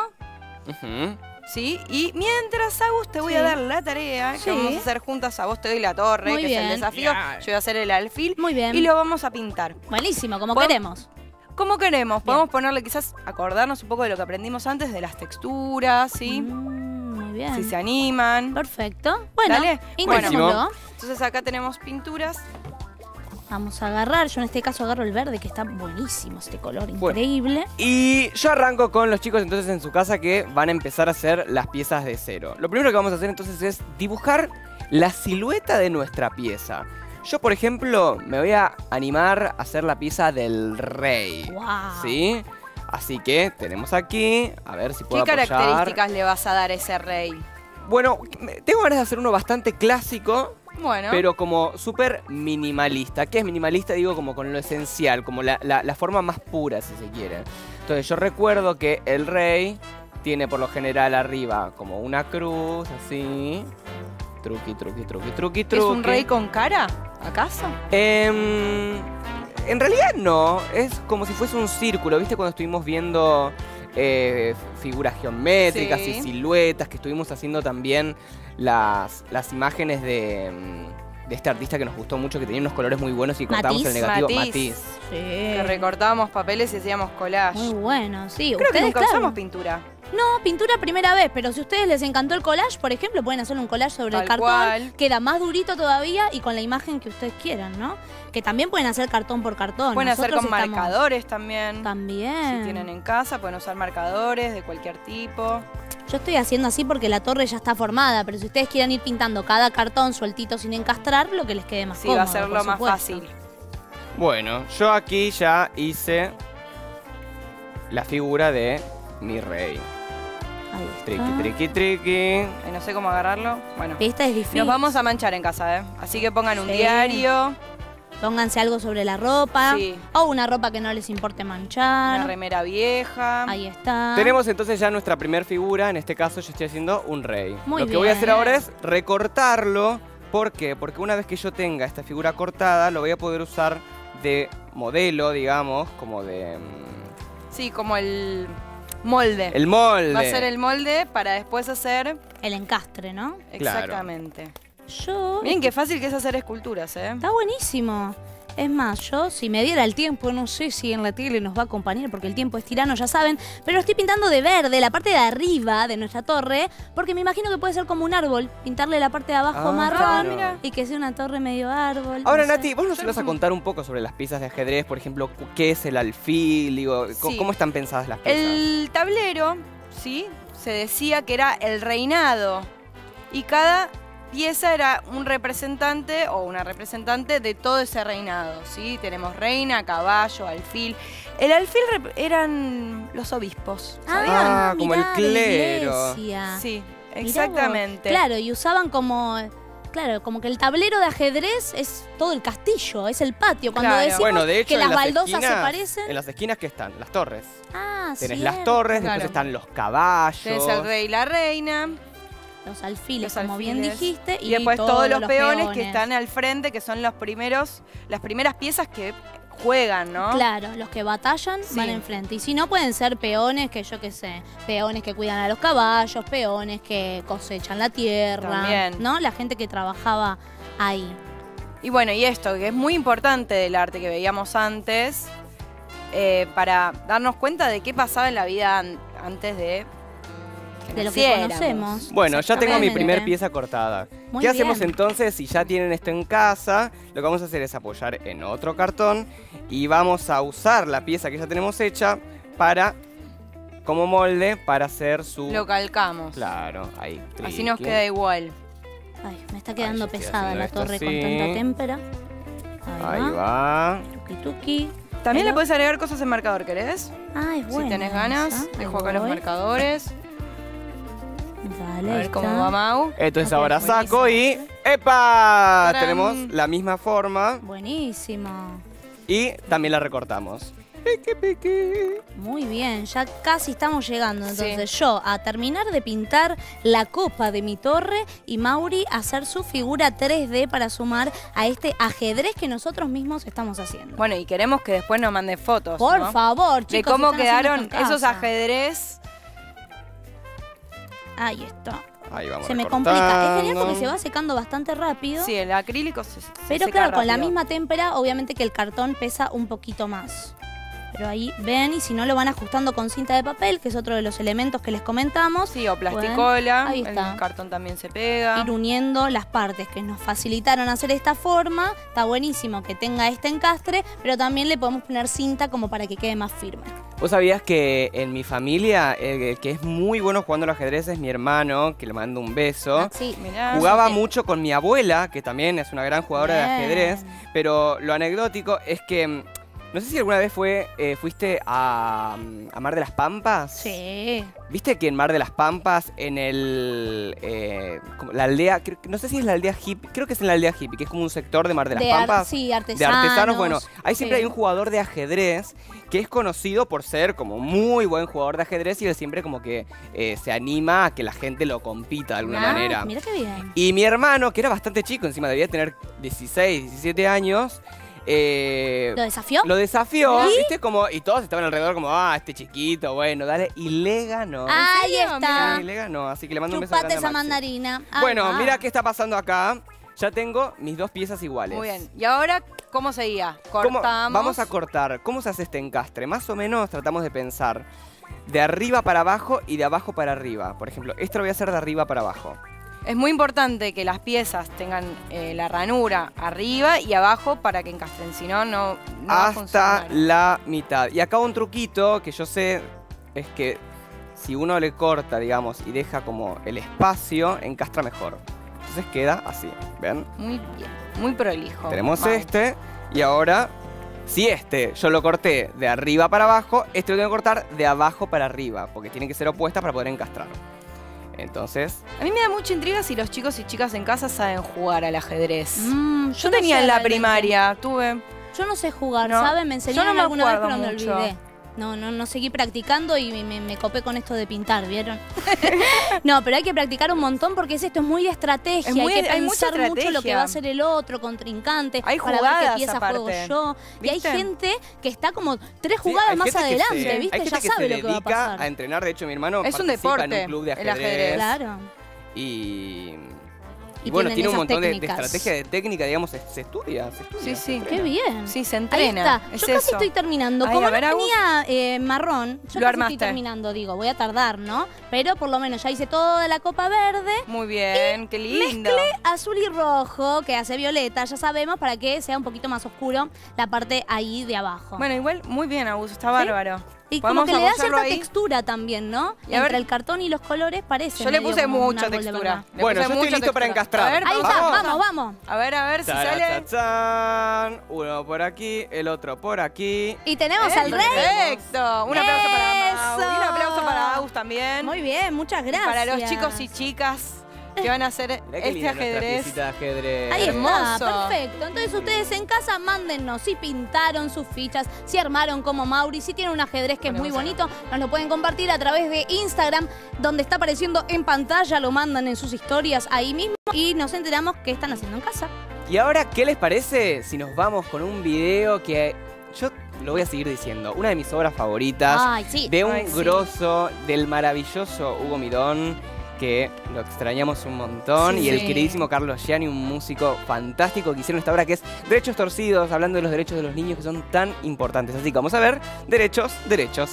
Ujú. ¿Sí? Y mientras, Agus, te voy a Sí. dar la tarea que Sí. vamos a hacer juntas. A vos te doy la torre, Muy que es bien. el desafío. Bien. Yo voy a hacer el alfil. Muy bien. Y lo vamos a pintar. Buenísimo, como Bueno, queremos. Como queremos. Podemos ponerle quizás, acordarnos un poco de lo que aprendimos antes, de las texturas, ¿sí? Muy bien. Si se animan. Perfecto. Bueno, Dale. intentémoslo. Entonces acá tenemos pinturas. Vamos a agarrar, yo en este caso agarro el verde, que está buenísimo este color, Bueno. increíble. Y yo arranco con los chicos entonces en su casa que van a empezar a hacer las piezas de cero. Lo primero que vamos a hacer entonces es dibujar la silueta de nuestra pieza. Yo, por ejemplo, me voy a animar a hacer la pieza del rey. Wow. ¿Sí? Así que tenemos aquí, a ver si ¿Qué puedo apoyar. características le vas a dar a ese rey? Bueno, tengo ganas de hacer uno bastante clásico, Bueno. pero como súper minimalista. ¿Qué es minimalista? Digo, como con lo esencial, como la forma más pura, si se quiere. Entonces yo recuerdo que el rey tiene por lo general arriba como una cruz, así. Truqui, truqui, truqui, truqui, ¿Es un truqui. rey con cara? ¿Acaso? En realidad no, es como si fuese un círculo, ¿viste? Cuando estuvimos viendo figuras geométricas Sí. y siluetas, que estuvimos haciendo también las imágenes de este artista que nos gustó mucho, que tenía unos colores muy buenos y cortábamos el Matisse. negativo. Matisse. Matisse. Que recortábamos papeles y hacíamos collage. Muy bueno, sí. Creo que Ustedes, nunca claro. usamos pintura. No, pintura primera vez, pero si a ustedes les encantó el collage, por ejemplo, pueden hacer un collage sobre el Tal cartón. cual. Queda más durito todavía y con la imagen que ustedes quieran, ¿no? Que también pueden hacer cartón por cartón. Pueden hacer Nosotros con estamos- marcadores también. También. Si tienen en casa, pueden usar marcadores de cualquier tipo. Yo estoy haciendo así porque la torre ya está formada, pero si ustedes quieren ir pintando cada cartón sueltito sin encastrar, lo que les quede más Sí, cómodo. va a ser por lo más supuesto. fácil. Bueno, yo aquí ya hice la figura de mi rey. Ahí está. Triqui, triqui, triqui. Ay, no sé cómo agarrarlo. Bueno. Esta es difícil. Nos vamos a manchar en casa, ¿eh? Así que pongan un Sí. diario, Pónganse algo sobre la ropa. Sí. O una ropa que no les importe manchar. una remera vieja. Ahí está. Tenemos entonces ya nuestra primera figura, en este caso yo estoy haciendo un rey. Muy Lo que voy a hacer bien. ahora es recortarlo. ¿Por qué? Porque una vez que yo tenga esta figura cortada, lo voy a poder usar de modelo, digamos, como de... Sí, como el molde. el molde. Va a ser el molde para después hacer... El encastre, ¿no? Claro. Exactamente. Yo... Miren qué fácil que es hacer esculturas, ¿eh? Está buenísimo. Es más, yo si me diera el tiempo, no sé si en la tele nos va a acompañar porque el tiempo es tirano, ya saben, pero estoy pintando de verde la parte de arriba de nuestra torre porque me imagino que puede ser como un árbol, pintarle la parte de abajo Ah, marrón mira. y que sea una torre medio árbol. Ahora, no sé. Nati, vos nos ibas a contar un poco sobre las piezas de ajedrez, por ejemplo, qué es el alfil, digo, Sí. cómo están pensadas las piezas. El tablero, ¿sí? Se decía que era el reinado. Y cada pieza era un representante o una representante de todo ese reinado, ¿sí? Tenemos reina, caballo, alfil. El alfil eran los obispos, ¿sabían? Ah, como el mirá, de clero. iglesia. Sí, Mirá vos. exactamente. Claro, y usaban como... Claro, como que el tablero de ajedrez es todo el castillo, es el patio. Cuando Claro. decimos Bueno, de hecho, que en las baldosas se esquinas- parecen... En las esquinas, ¿qué están? Las torres. Ah, Tenés cierto. las torres, Claro. después están los caballos. Tenés el rey y la reina. los alfiles, Los como bien alfiles. dijiste. Y después todos los peones que peones. están al frente, que son las primeras piezas que juegan, ¿no? Claro, los que batallan Sí. van enfrente. Y si no, pueden ser peones que yo qué sé, peones que cuidan a los caballos, peones que cosechan la tierra, También. ¿no? La gente que trabajaba ahí. Y bueno, y esto, que es muy importante del arte que veíamos antes, para darnos cuenta de qué pasaba en la vida antes de De lo que naciéramos. conocemos. Bueno, ya tengo mi Exactamente. primer pieza cortada. Muy ¿Qué hacemos bien. entonces si ya tienen esto en casa? Lo que vamos a hacer es apoyar en otro cartón y vamos a usar la pieza que ya tenemos hecha como molde para hacer su... Lo calcamos. Claro, ahí. Así nos triqui. queda igual. Ay, me está quedando yo estoy pesada haciendo la esto torre con así. tanta témpera. Ahí va. Tuki tuki. También Pero- le puedes agregar cosas en marcador, ¿querés? Ah, es bueno. Si tenés ganas, dejo acá los marcadores. Vale, A ver ahí cómo está. va Mau. Entonces Ok, ahora buenísimo. saco y... ¡Epa! ¡Tarán! Tenemos la misma forma Buenísimo. y también la recortamos. Piqui, piqui. Muy bien, ya casi estamos llegando. Entonces Sí. yo a terminar de pintar la copa de mi torre y Mauri a hacer su figura 3D para sumar a este ajedrez que nosotros mismos estamos haciendo. Bueno, y queremos que después nos mande fotos, Por ¿no? favor, De chicos. cómo están haciendo quedaron esto en esos casa. ajedrez. Ahí está. Ahí vamos Se me recortando. complica. Es genial porque se va secando bastante rápido. Sí, el acrílico se Pero seca claro, con la rápido. misma témpera, obviamente que el cartón pesa un poquito más. Pero ahí ven, y si no lo van ajustando con cinta de papel, que es otro de los elementos que les comentamos. Sí, o plasticola. Ahí está. El cartón también se pega. Ir uniendo las partes que nos facilitaron hacer esta forma. Está buenísimo que tenga este encastre, pero también le podemos poner cinta como para que quede más firme. ¿Vos sabías que en mi familia el que es muy bueno jugando al ajedrez es mi hermano, que le mando un beso? Ah, sí. Mirá. Jugaba sí. mucho con mi abuela, que también es una gran jugadora de Bien. ajedrez, pero lo anecdótico es que, no sé si alguna vez fuiste a Mar de las Pampas. Sí. ¿Viste que en Mar de las Pampas, en la aldea, no sé si es la aldea hippie, creo que es en la aldea hippie, que es como un sector de Mar de las Pampas? Sí, De artesanos. artesanos, bueno, ahí siempre Sí. hay un jugador de ajedrez que es conocido por ser como muy buen jugador de ajedrez y él siempre como que se anima a que la gente lo compita de alguna Ah, manera. Mira qué bien. Y mi hermano, que era bastante chico, encima debía tener 16, 17 años, ¿Lo desafió? lo desafió, ¿viste? Y todos estaban alrededor como, este chiquito, bueno, dale, y le ganó. Ahí serio? está. Y le ganó, así que le mando un beso Chupate grande a esa Maxi. mandarina. Ahí Bueno, va. mira qué está pasando acá. Ya tengo mis dos piezas iguales. Muy bien. ¿Y ahora cómo seguía? ¿Cómo- Cortamos. Vamos a cortar. ¿Cómo se hace este encastre? Más o menos tratamos de pensar de arriba para abajo y de abajo para arriba. Por ejemplo, esto lo voy a hacer de arriba para abajo. Es muy importante que las piezas tengan la ranura arriba y abajo para que encastren, si no, no va a Hasta funcionar. la mitad. Y acá un truquito que yo sé es que si uno le corta, digamos, y deja como el espacio, encastra mejor. Entonces queda así, ¿ven? Muy bien, muy prolijo. Tenemos Mau. este y ahora, si yo lo corté de arriba para abajo, este lo tengo que cortar de abajo para arriba, porque tienen que ser opuestas para poder encastrar. Entonces, A mí me da mucha intriga si los chicos y chicas en casa saben jugar al ajedrez. Yo Yo no tenía sé en la realmente. primaria, tuve... Yo no sé jugar, No. ¿saben? Me Yo enseñaron no me alguna vez, acuerdo pero me mucho. olvidé. No seguí practicando y me copé con esto de pintar, ¿vieron? No, pero hay que practicar un montón porque esto es muy de estrategia. Es muy- hay que hay mucha pensar mucho lo que estrategia. va a hacer el otro, contrincante. Hay para ver jugadas qué pieza aparte. juego yo. Y hay ¿Viste? gente que está como 3 sí, jugadas hay más gente que adelante, se- ¿viste? Hay gente Ya que sabe se lo que va a dedica pasar. a entrenar. De hecho, mi hermano Es un participa en deporte, un club de el ajedrez. ajedrez. Claro. Y Y bueno, tienen tiene un esas montón de técnicas. estrategia, de técnica, digamos, se estudia. Sí, sí. Qué bien. Sí, se Ahí entrena. está. Es Yo casi eso. estoy terminando. Ay, Como a ver, no Agus. tenía marrón, yo Lo casi armaste. estoy terminando, digo. Voy a tardar, ¿no? Pero por lo menos ya hice toda la copa verde. Muy bien, qué lindo. Mezclé azul y rojo, que hace violeta, ya sabemos, para que sea un poquito más oscuro la parte ahí de abajo. Bueno, igual, muy bien, Agus, está bárbaro. y como ¿podemos que le da apoyarlo cierta ahí? textura también, ¿no? Y a ver- Entre el cartón y los colores parece. Yo le medio puse como un mucha árbol de textura. verdad. Le Bueno, puse yo estoy mucha listo para textura. encastrar. A ver, Ahí está, vamos. vamos. A ver si sale. Tarachachán. Uno por aquí, el otro por aquí. Y tenemos al rey. Perfecto. Un aplauso para Mau. Eso. Y un aplauso para Agus también. Muy bien, muchas gracias. Para los chicos y chicas que van a hacer Mirá qué este linda nuestra ajedrez. piecita de ajedrez. Ahí está, Hermoso. perfecto. Entonces ustedes en casa mándennos si pintaron sus fichas, si armaron como Mauri, si tienen un ajedrez que es muy bonito, nos lo pueden compartir a través de Instagram, donde está apareciendo en pantalla, lo mandan en sus historias ahí mismo y nos enteramos qué están haciendo en casa. Y ahora, ¿qué les parece si nos vamos con un video que yo lo voy a seguir diciendo? Una de mis obras favoritas, Ay, sí. de un Ay, sí. grosso, del maravilloso Hugo Mirón, que lo extrañamos un montón, Sí, y el sí. queridísimo Carlos Gianni, un músico fantástico que hicieron esta obra que es Derechos Torcidos, hablando de los derechos de los niños que son tan importantes. Así que vamos a ver Derechos, Derechos.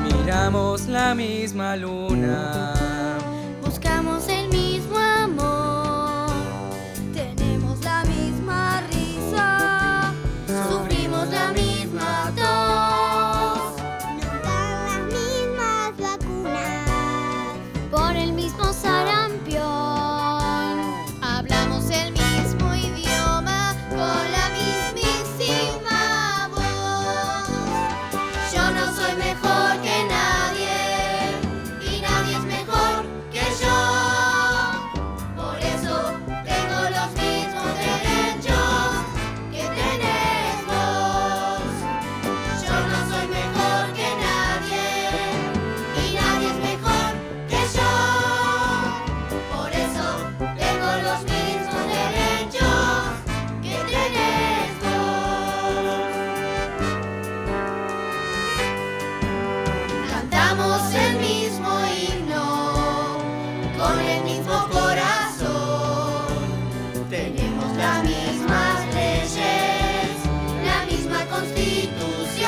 Miramos la misma luna. Buscamos el mismo amor, tenemos la misma risa, sufrimos la misma tos, nos dan las mismas vacunas, por el mismo sarampión, hablamos el mismo idioma, con la mismísima voz. Yo no soy mejor que nadie. Y nadie es mejor que yo. Por eso tengo los mismos derechos que tenés vos. Yo no soy mejor que nadie. Y nadie es mejor que yo. Por eso tengo los mismos derechos que tenés vos. Cantamos el mismo himno, con el mismo corazón. Tenemos las mismas leyes, la misma constitución.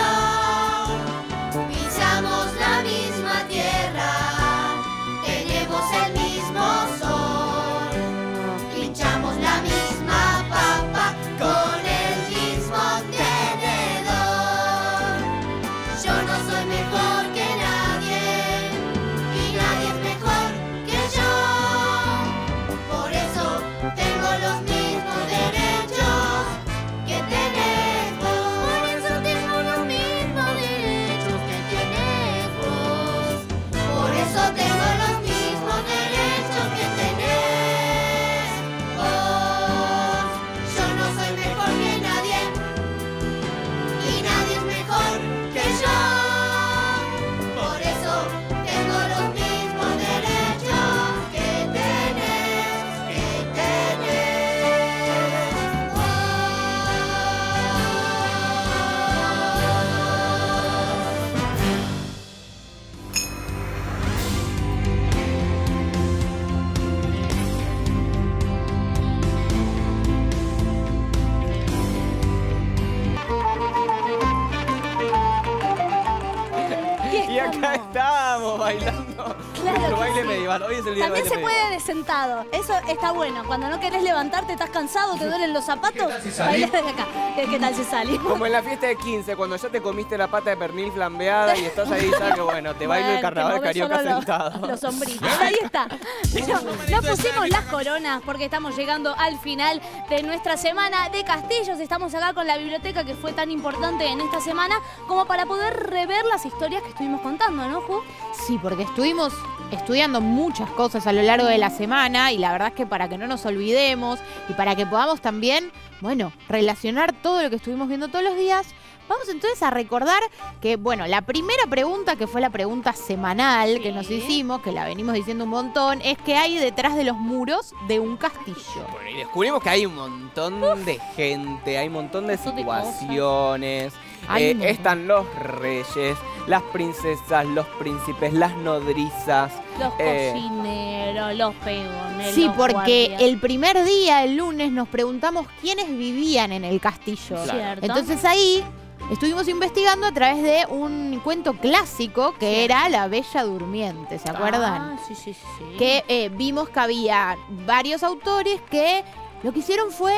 Pisamos la misma tierra, tenemos el mismo sol. Pinchamos la misma papa con el mismo tenedor. Yo no soy mejor que nadie y nadie es mejor que yo. Por eso tengo los mismos derechos que tenés vos. Por eso tengo los mismos derechos que tenés vos. Por eso tengo los mismos derechos que tenés vos. Yo no soy mejor que nadie y nadie es mejor que yo. Por eso tengo los mismos derechos que tenés vos. Y acá estamos bailando nuestro que baile sí. medieval. Hoy es el día del También baile se medieval. puede de sentado. Eso está bueno. Cuando no querés levantarte, estás cansado, te duelen los zapatos, bailás desde acá. ¿Qué tal si salimos? Como en la fiesta de 15, cuando ya te comiste la pata de pernil flambeada y estás ahí, ya que bueno, te bailo el Bueno, carnaval que movés carioca solo sentado. Los sombritos. Ahí está. Pero nos pusimos las coronas porque estamos llegando al final de nuestra semana de castillos. Estamos acá con la biblioteca que fue tan importante en esta semana como para poder rever las historias que estuvimos contando, ¿no, Ju? Sí, porque estuvimos estudiando muchas cosas a lo largo de la semana y la verdad es que para que no nos olvidemos y para que podamos también, bueno, relacionar todo lo que estuvimos viendo todos los días, vamos entonces a recordar que, bueno, la primera pregunta, que fue la pregunta semanal que nos hicimos, que la venimos diciendo un montón, es ¿qué hay detrás de los muros de un castillo? Bueno, y descubrimos que hay un montón de gente, hay un montón de montón de cosas. situaciones. Hay un montón. Están los reyes, las princesas, los príncipes, las nodrizas. Los cocineros, los peones. Sí, los porque guardias. el primer día, el lunes, nos preguntamos quiénes vivían en el castillo. Cierto. Entonces ahí estuvimos investigando a través de un cuento clásico que era La Bella Durmiente, ¿se acuerdan? Ah, sí, sí, sí. Que vimos que había varios autores que lo que hicieron fue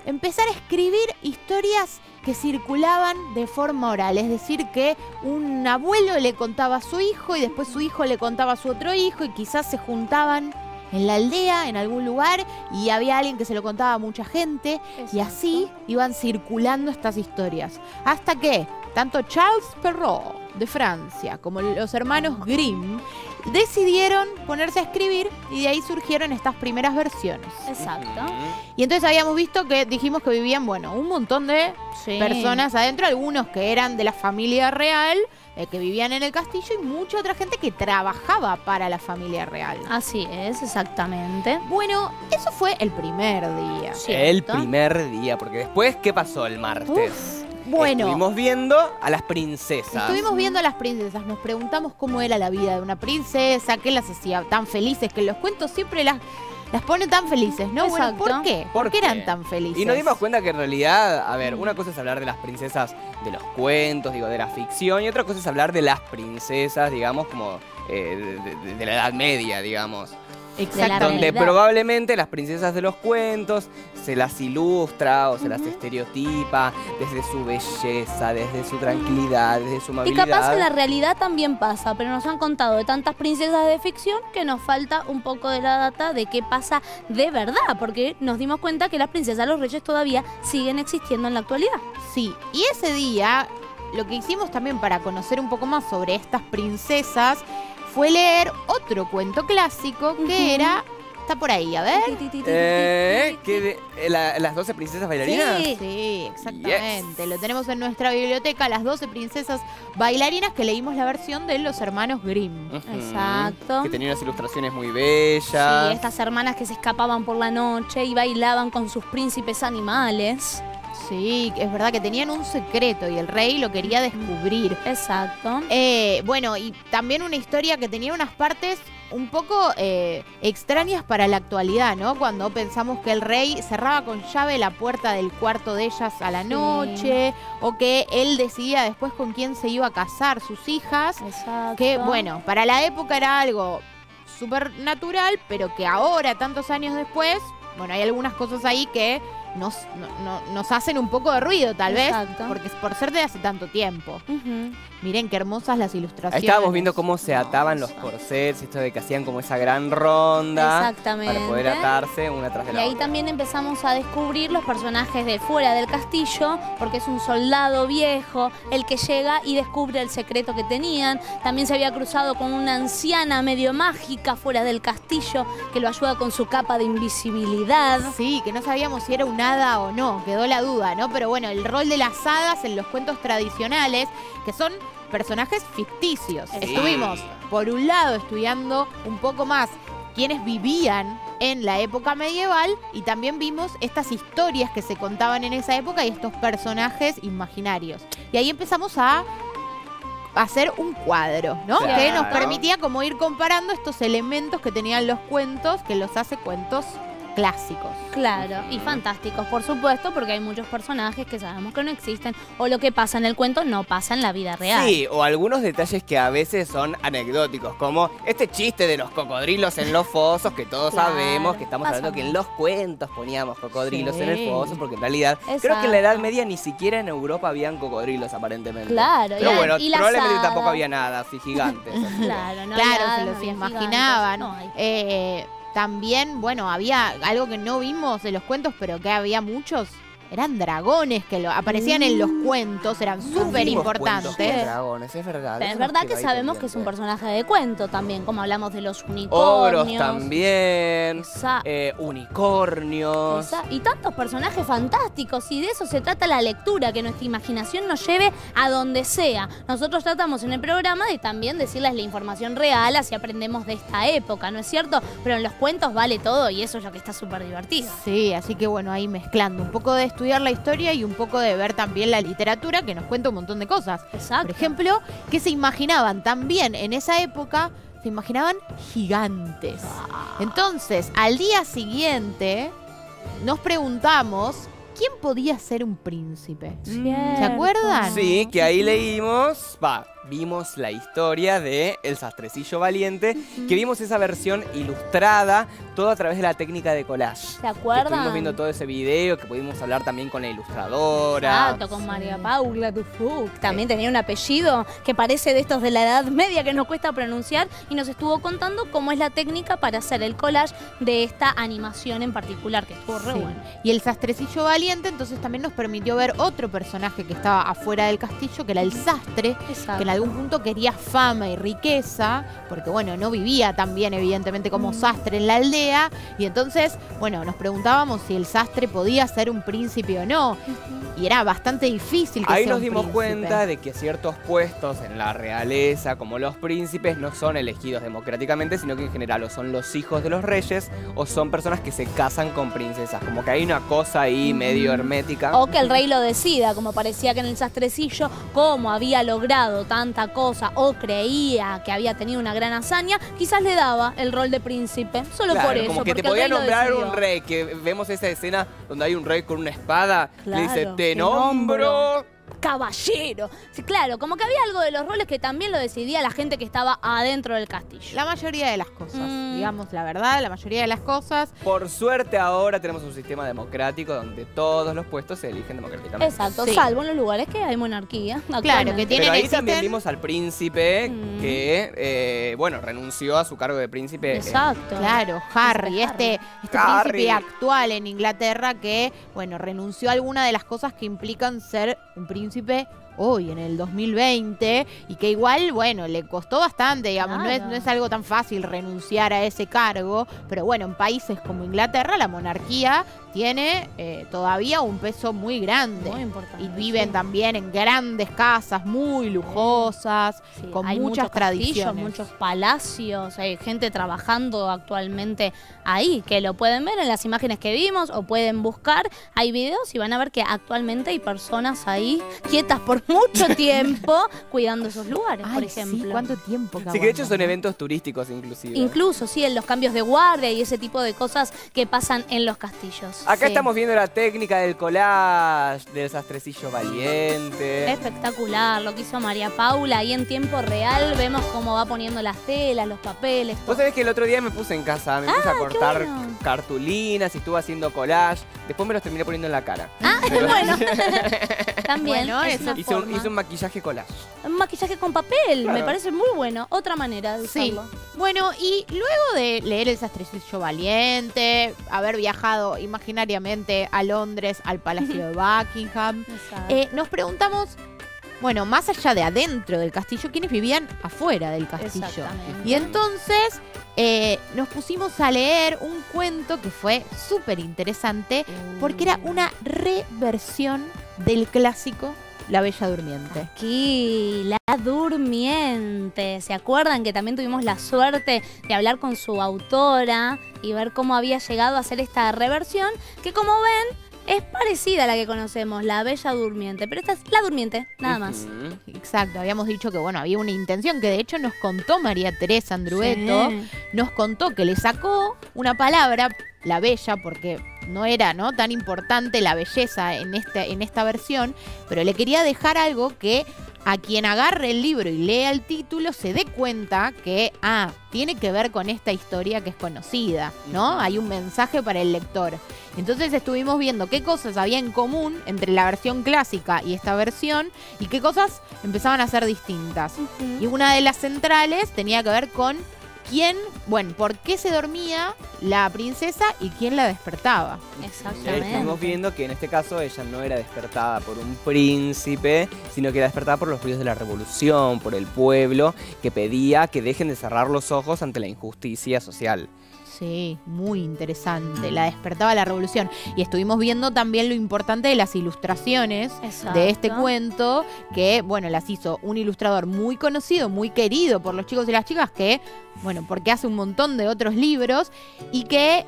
empezar a escribir historias que circulaban de forma oral. Es decir, que un abuelo le contaba a su hijo y después su hijo le contaba a su otro hijo y quizás se juntaban en la aldea, en algún lugar, y había alguien que se lo contaba a mucha gente. Y así iban circulando estas historias. Hasta que tanto Charles Perrault de Francia como los hermanos Grimm decidieron ponerse a escribir y de ahí surgieron estas primeras versiones. Exacto. Y entonces habíamos visto que dijimos que vivían, bueno, un montón de Sí. personas adentro, algunos que eran de la familia real, que vivían en el castillo, y mucha otra gente que trabajaba para la familia real. Así es, exactamente. Bueno, eso fue el primer día. El ¿Cierto? primer día, porque después, ¿qué pasó el martes? Bueno, Estuvimos viendo a las princesas. estuvimos viendo a las princesas, nos preguntamos cómo era la vida de una princesa, qué las hacía tan felices, que en los cuentos siempre las ponen tan felices, ¿no? Bueno, Exacto. ¿por qué? ¿Por qué eran tan felices? Y nos dimos cuenta que en realidad, a ver, una cosa es hablar de las princesas de los cuentos, digo, de la ficción, y otra cosa es hablar de las princesas, digamos, como de la Edad Media, digamos. Exacto. Donde realidad. probablemente las princesas de los cuentos se las ilustra o se las estereotipa desde su belleza, desde su tranquilidad, desde su Y amabilidad. capaz en la realidad también pasa, pero nos han contado de tantas princesas de ficción que nos falta un poco de la data de qué pasa de verdad, porque nos dimos cuenta que las princesas de los reyes todavía siguen existiendo en la actualidad. Sí, y ese día lo que hicimos también para conocer un poco más sobre estas princesas fue leer otro cuento clásico que era... Está por ahí, a ver. ¿Las 12 princesas bailarinas? Sí. Sí, exactamente. Lo tenemos en nuestra biblioteca, las 12 princesas bailarinas, que leímos la versión de los hermanos Grimm. Ujú. Exacto. Que tenía unas ilustraciones muy bellas. Sí, estas hermanas que se escapaban por la noche y bailaban con sus príncipes animales. Sí, es verdad que tenían un secreto y el rey lo quería descubrir. Exacto. Bueno, y también una historia que tenía unas partes un poco extrañas para la actualidad, ¿no? Cuando pensamos que el rey cerraba con llave la puerta del cuarto de ellas a la Sí. noche, o que él decidía después con quién se iba a casar sus hijas, Exacto. que bueno, para la época era algo súper natural, pero que ahora, tantos años después, bueno, hay algunas cosas ahí que nos hacen un poco de ruido, tal vez, Exacto. porque es por ser de hace tanto tiempo. Ujú. Miren qué hermosas las Ahí ilustraciones. estábamos viendo cómo se ataban los corsets, esto de que hacían como esa gran ronda Exactamente. para poder atarse una tras de Y la ahí otra. también empezamos a descubrir los personajes de fuera del castillo, porque es un soldado viejo el que llega y descubre el secreto que tenían. También se había cruzado con una anciana medio mágica fuera del castillo que lo ayuda con su capa de invisibilidad. Sí, que no sabíamos si era un hada o no, quedó la duda, ¿no? Pero bueno, el rol de las hadas en los cuentos tradicionales, que son personajes ficticios. Sí. Estuvimos, por un lado, estudiando un poco más quiénes vivían en la época medieval y también vimos estas historias que se contaban en esa época y estos personajes imaginarios. Y ahí empezamos a hacer un cuadro, ¿no? Claro. Que nos permitía como ir comparando estos elementos que tenían los cuentos, que los hace cuentos clásicos. Claro, y fantásticos, por supuesto, porque hay muchos personajes que sabemos que no existen o lo que pasa en el cuento no pasa en la vida real. Sí, o algunos detalles que a veces son anecdóticos, como este chiste de los cocodrilos en los fosos, que todos Claro, sabemos que estamos pasa hablando que en mucho. los cuentos poníamos cocodrilos en el Sí. foso, porque en realidad creo que en la Edad Exacto. Media ni siquiera en Europa habían cocodrilos aparentemente. Claro, Pero bueno, y las probablemente hadas. tampoco había nada así gigantes. así que- Claro, no Claro, había se hadas, los no había imaginaban. gigantes, no hay. También, bueno, había algo que no vimos en los cuentos, pero que había muchos. Eran dragones que aparecían en los cuentos, eran súper Vimos cuentos con importantes. dragones, es verdad. Pero eso es nos verdad quedó que ahí sabemos que es un pendiente. personaje de cuento también, como hablamos de los unicornios. Ogros también, Esa- unicornios. Y tantos personajes fantásticos, y de eso se trata la lectura, que nuestra imaginación nos lleve a donde sea. Nosotros tratamos en el programa de también decirles la información real, así aprendemos de esta época, ¿no es cierto? Pero en los cuentos vale todo y eso es lo que está súper divertido. Sí, así que bueno, ahí mezclando un poco de estudiar la historia y un poco de ver también la literatura, que nos cuenta un montón de cosas. Exacto. Por ejemplo, que se imaginaban también en esa época, se imaginaban gigantes. Entonces, al día siguiente, nos preguntamos, ¿quién podía ser un príncipe? ¿Se acuerdan? Sí, que ahí leímos, vimos la historia de El Sastrecillo Valiente, que vimos esa versión ilustrada, todo a través de la técnica de collage. ¿Se Que acuerdan? estuvimos viendo todo ese video, que pudimos hablar también con la ilustradora. Exacto, con María Paula Dufour. También tenía un apellido que parece de estos de la Edad Media que nos cuesta pronunciar y nos estuvo contando cómo es la técnica para hacer el collage de esta animación en particular, que estuvo re Sí. bueno. Y el Sastrecillo Valiente entonces también nos permitió ver otro personaje que estaba afuera del castillo, que era el sastre, que en algún punto quería fama y riqueza, porque bueno, no vivía tan bien evidentemente como sastre en la aldea, y entonces, bueno, nos preguntábamos si el sastre podía ser un príncipe o no, y era bastante difícil que Ahí sea nos un dimos príncipe. cuenta de que ciertos puestos en la realeza, como los príncipes, no son elegidos democráticamente, sino que en general o son los hijos de los reyes o son personas que se casan con princesas. Como que hay una cosa ahí medio hermética. O que el rey lo decida, como parecía que en el Sastrecillo, como había logrado tanta cosa o creía que había tenido una gran hazaña, quizás le daba el rol de príncipe. Solo Claro, por eso. como que te porque el podía rey lo nombrar decidió. un rey, que vemos esa escena donde hay un rey con una espada, le dice, Claro, te te nombro. Caballero. Sí, claro, como que había algo de los roles que también lo decidía la gente que estaba adentro del castillo. La mayoría de las cosas, digamos la verdad, la mayoría de las cosas. Por suerte ahora tenemos un sistema democrático donde todos los puestos se eligen democráticamente. Exacto, Sí. salvo en los lugares que hay monarquía. Claro, actualmente. que tienen, Pero ahí existen- también vimos al príncipe que, bueno, renunció a su cargo de príncipe. Exacto. Claro, Harry, este Harry. príncipe actual en Inglaterra que, bueno, renunció a alguna de las cosas que implican ser un príncipe hoy, en el 2020, y que igual, bueno, le costó bastante, digamos, Claro. no es algo tan fácil renunciar a ese cargo, pero bueno, en países como Inglaterra la monarquía tiene todavía un peso muy grande. Muy importante. Y viven también en grandes casas, muy lujosas, Sí, con hay muchas muchos castillos, tradiciones. muchos palacios, hay gente trabajando actualmente ahí, que lo pueden ver en las imágenes que vimos o pueden buscar. Hay videos y van a ver que actualmente hay personas ahí quietas por mucho tiempo cuidando esos lugares, por Ay, ejemplo. sí, ¿cuánto tiempo que Sí, que de hecho aguantan, son no? eventos turísticos inclusive. Incluso, sí, en los cambios de guardia y ese tipo de cosas que pasan en los castillos. Acá Sí. estamos viendo la técnica del collage, del Sastrecillo Valiente. Espectacular lo que hizo María Paula y en tiempo real vemos cómo va poniendo las telas, los papeles. Vos todo. sabés que el otro día me puse en casa, me puse a qué cortar bueno. cartulinas y estuve haciendo collage. Después me los terminé poniendo en la cara. Ah, bueno. También Bueno, es eso una Hice un, forma. hice un maquillaje collage. Un maquillaje con papel, Claro. me parece muy bueno. Otra manera de Sí. usarlo. Bueno, y luego de leer El Sastrecillo Valiente, haber viajado imaginariamente a Londres, al Palacio de Buckingham, nos preguntamos, bueno, más allá de adentro del castillo, ¿quiénes vivían afuera del castillo? Exactamente. Y entonces nos pusimos a leer un cuento que fue súper interesante porque era una reversión del clásico La Bella Durmiente. Aquí, La Durmiente. ¿Se acuerdan que también tuvimos la suerte de hablar con su autora y ver cómo había llegado a hacer esta reversión? Que como ven, es parecida a la que conocemos, La Bella Durmiente. Pero esta es La Durmiente, nada más. Ujú. Exacto, habíamos dicho que bueno, había una intención que de hecho nos contó María Teresa Andrueto, Sí. nos contó que le sacó una palabra, la bella, porque no era tan importante la belleza en esta versión, pero le quería dejar algo que a quien agarre el libro y lea el título se dé cuenta que, tiene que ver con esta historia que es conocida, ¿no? Ujú. Hay un mensaje para el lector. Entonces estuvimos viendo qué cosas había en común entre la versión clásica y esta versión y qué cosas empezaban a ser distintas. Y una de las centrales tenía que ver con por qué se dormía la princesa y quién la despertaba. Exactamente. Estuvimos viendo que en este caso ella no era despertada por un príncipe, sino que era despertada por los ruidos de la revolución, por el pueblo que pedía que dejen de cerrar los ojos ante la injusticia social. Sí, muy interesante. La despertaba la revolución. Y estuvimos viendo también lo importante de las ilustraciones de este Exacto. cuento, que, bueno, las hizo un ilustrador muy conocido, muy querido por los chicos y las chicas, que, bueno, porque hace un montón de otros libros, y que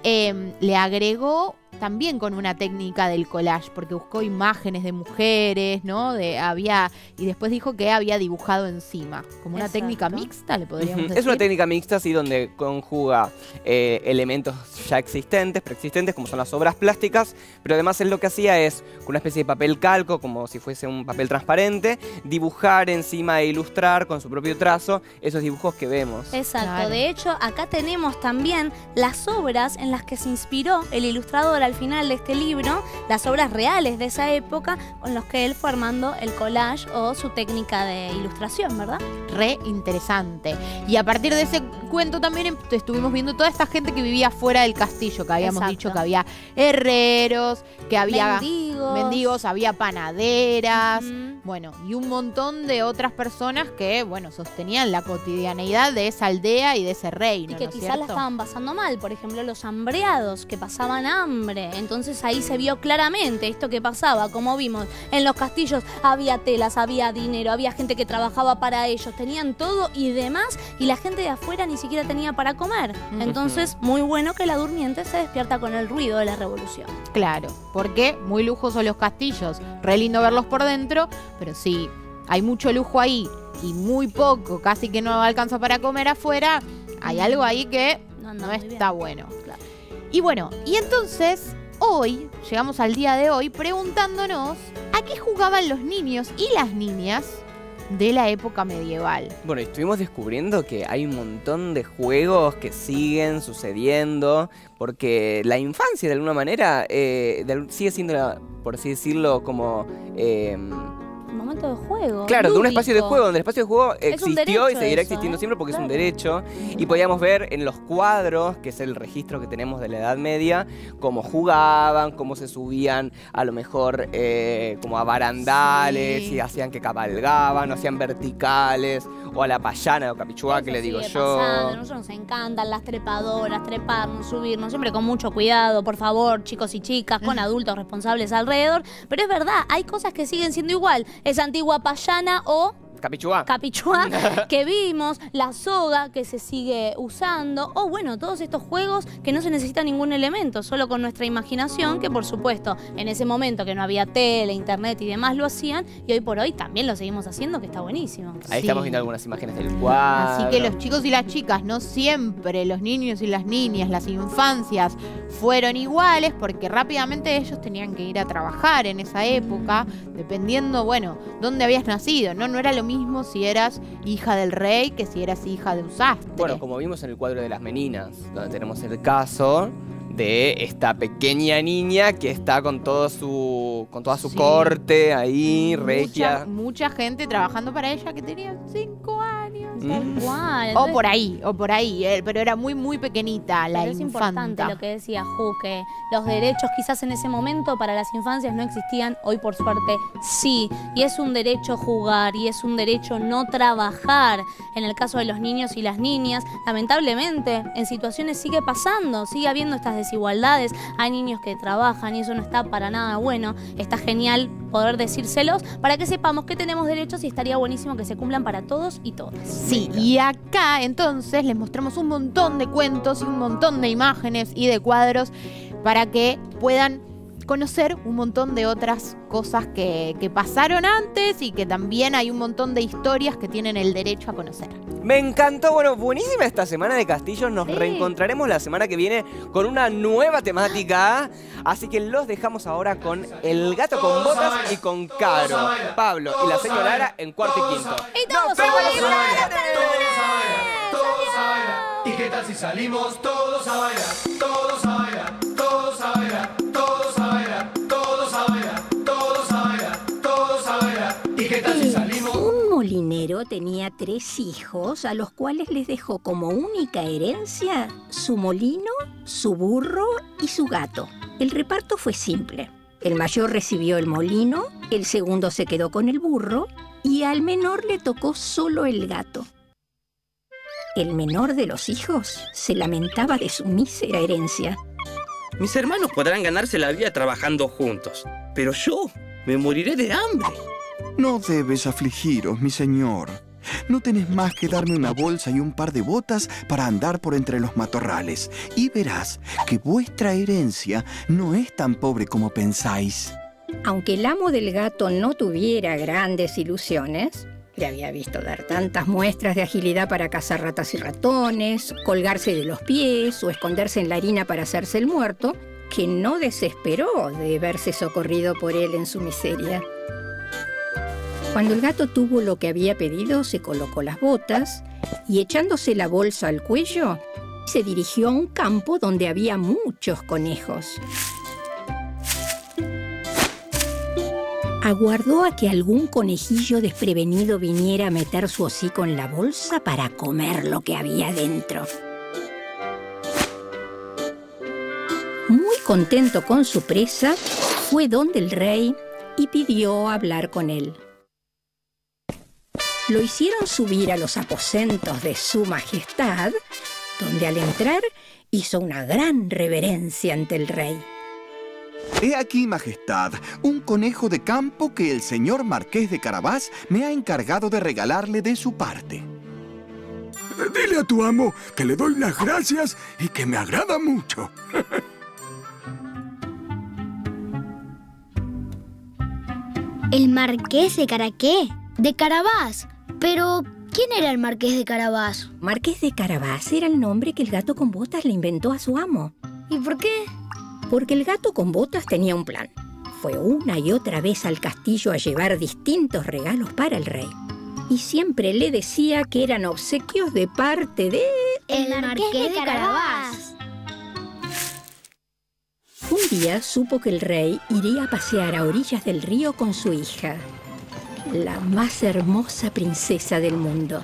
le agregó también con una técnica del collage, porque buscó imágenes de mujeres, ¿no? Y después dijo que había dibujado encima, como una Exacto. técnica mixta, le podríamos decir. Es una técnica mixta, sí, donde conjuga elementos ya existentes, preexistentes, como son las obras plásticas, pero además él lo que hacía es, con una especie de papel calco, como si fuese un papel transparente, dibujar encima e ilustrar con su propio trazo esos dibujos que vemos. Exacto, Claro. de hecho acá tenemos también las obras en las que se inspiró el ilustrador al final de este libro, las obras reales de esa época con los que él fue armando el collage o su técnica de ilustración, ¿verdad? Re interesante. Y a partir de ese cuento también estuvimos viendo toda esta gente que vivía fuera del castillo, que habíamos Exacto. dicho que había herreros, que había mendigos, había panaderas, Ujú. bueno, y un montón de otras personas que, bueno, sostenían la cotidianeidad de esa aldea y de ese reino, Y que ¿no es quizás la cierto? estaban pasando mal, por ejemplo, los hambreados que pasaban hambre. Entonces ahí se vio claramente esto que pasaba, como vimos en los castillos, había telas, había dinero, había gente que trabajaba para ellos, tenían todo y demás, y la gente de afuera ni siquiera tenía para comer. Entonces, muy bueno que la durmiente se despierta con el ruido de la revolución. Claro, porque muy lujosos los castillos, re lindo verlos por dentro, pero sí, hay mucho lujo ahí y muy poco, casi que no alcanza para comer afuera, hay algo ahí que No anda no muy está bien. bueno. Claro. Y bueno, y entonces hoy, llegamos al día de hoy preguntándonos a qué jugaban los niños y las niñas de la época medieval. Bueno, y estuvimos descubriendo que hay un montón de juegos que siguen sucediendo, porque la infancia de alguna manera sigue siendo, por así decirlo, como... Un momento de juego. Claro, de un lúdico. espacio de juego, donde el espacio de juego Es un existió y derecho seguirá eso, existiendo ¿eh? siempre porque es un Claro. derecho. Y podíamos ver en los cuadros, que es el registro que tenemos de la Edad Media, cómo jugaban, cómo se subían a lo mejor como a barandales, Sí. y hacían que cabalgaban, o hacían verticales, o a la payana o capichuá, Eso que le digo sigue yo. pasando. A nosotros nos encantan las trepadoras, treparnos, subirnos, siempre con mucho cuidado, por favor, chicos y chicas, con adultos responsables alrededor. Pero es verdad, hay cosas que siguen siendo igual. Esa antigua payana o Capichuá. capichuá que vimos, la soga que se sigue usando, o bueno, todos estos juegos que no se necesita ningún elemento, solo con nuestra imaginación, que por supuesto en ese momento que no había tele, internet y demás lo hacían, y hoy por hoy también lo seguimos haciendo, que está buenísimo. Ahí Sí. estamos viendo algunas imágenes del cuadro. Así que los chicos y las chicas, no siempre los niños y las niñas, las infancias fueron iguales, porque rápidamente ellos tenían que ir a trabajar en esa época, dependiendo, bueno, dónde habías nacido, ¿no? No era lo mismo si eras hija del rey que si eras hija de un sastre. Bueno, como vimos en el cuadro de las meninas, donde tenemos el caso de esta pequeña niña que está con toda su Sí. corte ahí, regia. Mucha gente trabajando para ella que tenía 5 años. Igual. O por ahí, pero era muy, muy pequeñita la Pero es importante infanta. lo que decía Ju, que los derechos quizás en ese momento para las infancias no existían, hoy por suerte sí. Y es un derecho jugar y es un derecho no trabajar. En el caso de los niños y las niñas, lamentablemente en situaciones sigue pasando, sigue habiendo estas desigualdades. Hay niños que trabajan y eso no está para nada bueno. Está genial poder decírselos para que sepamos que tenemos derechos y estaría buenísimo que se cumplan para todos y todas. Sí, y acá entonces les mostramos un montón de cuentos y un montón de imágenes y de cuadros para que puedan conocer un montón de otras cosas que pasaron antes y que también hay un montón de historias que tienen el derecho a conocer. Me encantó, bueno, buenísima esta semana de Castillos. Nos Sí. reencontraremos la semana que viene con una nueva temática. Así que los dejamos ahora con El Gato con Botas y con Caro, Pablo y la señora Lara en cuarto y quinto. Y todos ¡Nos vemos la a semana bailar que hasta el viene! lunes. Todos a bailar. ¿Y qué tal si salimos todos a bailar? Todos a bailar, todos a bailar, todos a bailar, todos a bailar, todos a bailar, todos a bailar. ¿Y qué tal si salimos? Un molinero tenía 3 hijos a los cuales les dejó como única herencia su molino, su burro y su gato. El reparto fue simple. El mayor recibió el molino, el segundo se quedó con el burro y al menor le tocó solo el gato. El menor de los hijos se lamentaba de su mísera herencia. Mis hermanos podrán ganarse la vida trabajando juntos, pero yo me moriré de hambre. No debes afligiros, mi señor. No tenés más que darme una bolsa y un par de botas para andar por entre los matorrales. Y verás que vuestra herencia no es tan pobre como pensáis. Aunque el amo del gato no tuviera grandes ilusiones, le había visto dar tantas muestras de agilidad para cazar ratas y ratones, colgarse de los pies o esconderse en la harina para hacerse el muerto, que no desesperó de verse socorrido por él en su miseria. Cuando el gato tuvo lo que había pedido, se colocó las botas y, echándose la bolsa al cuello, se dirigió a un campo donde había muchos conejos. Aguardó a que algún conejillo desprevenido viniera a meter su hocico en la bolsa para comer lo que había dentro. Muy contento con su presa, fue donde el rey y pidió hablar con él. Lo hicieron subir a los aposentos de su majestad, donde al entrar hizo una gran reverencia ante el rey. He aquí, majestad, un conejo de campo que el señor Marqués de Carabás me ha encargado de regalarle de su parte. Dile a tu amo que le doy las gracias y que me agrada mucho. ¿El Marqués de Caraqué? ¿De Carabás? Pero, ¿quién era el Marqués de Carabás? Marqués de Carabás era el nombre que el gato con botas le inventó a su amo. ¿Y por qué? Porque el gato con botas tenía un plan. Fue una y otra vez al castillo a llevar distintos regalos para el rey. Y siempre le decía que eran obsequios de parte de... ¡El Marqués de Carabás! Un día supo que el rey iría a pasear a orillas del río con su hija, la más hermosa princesa del mundo.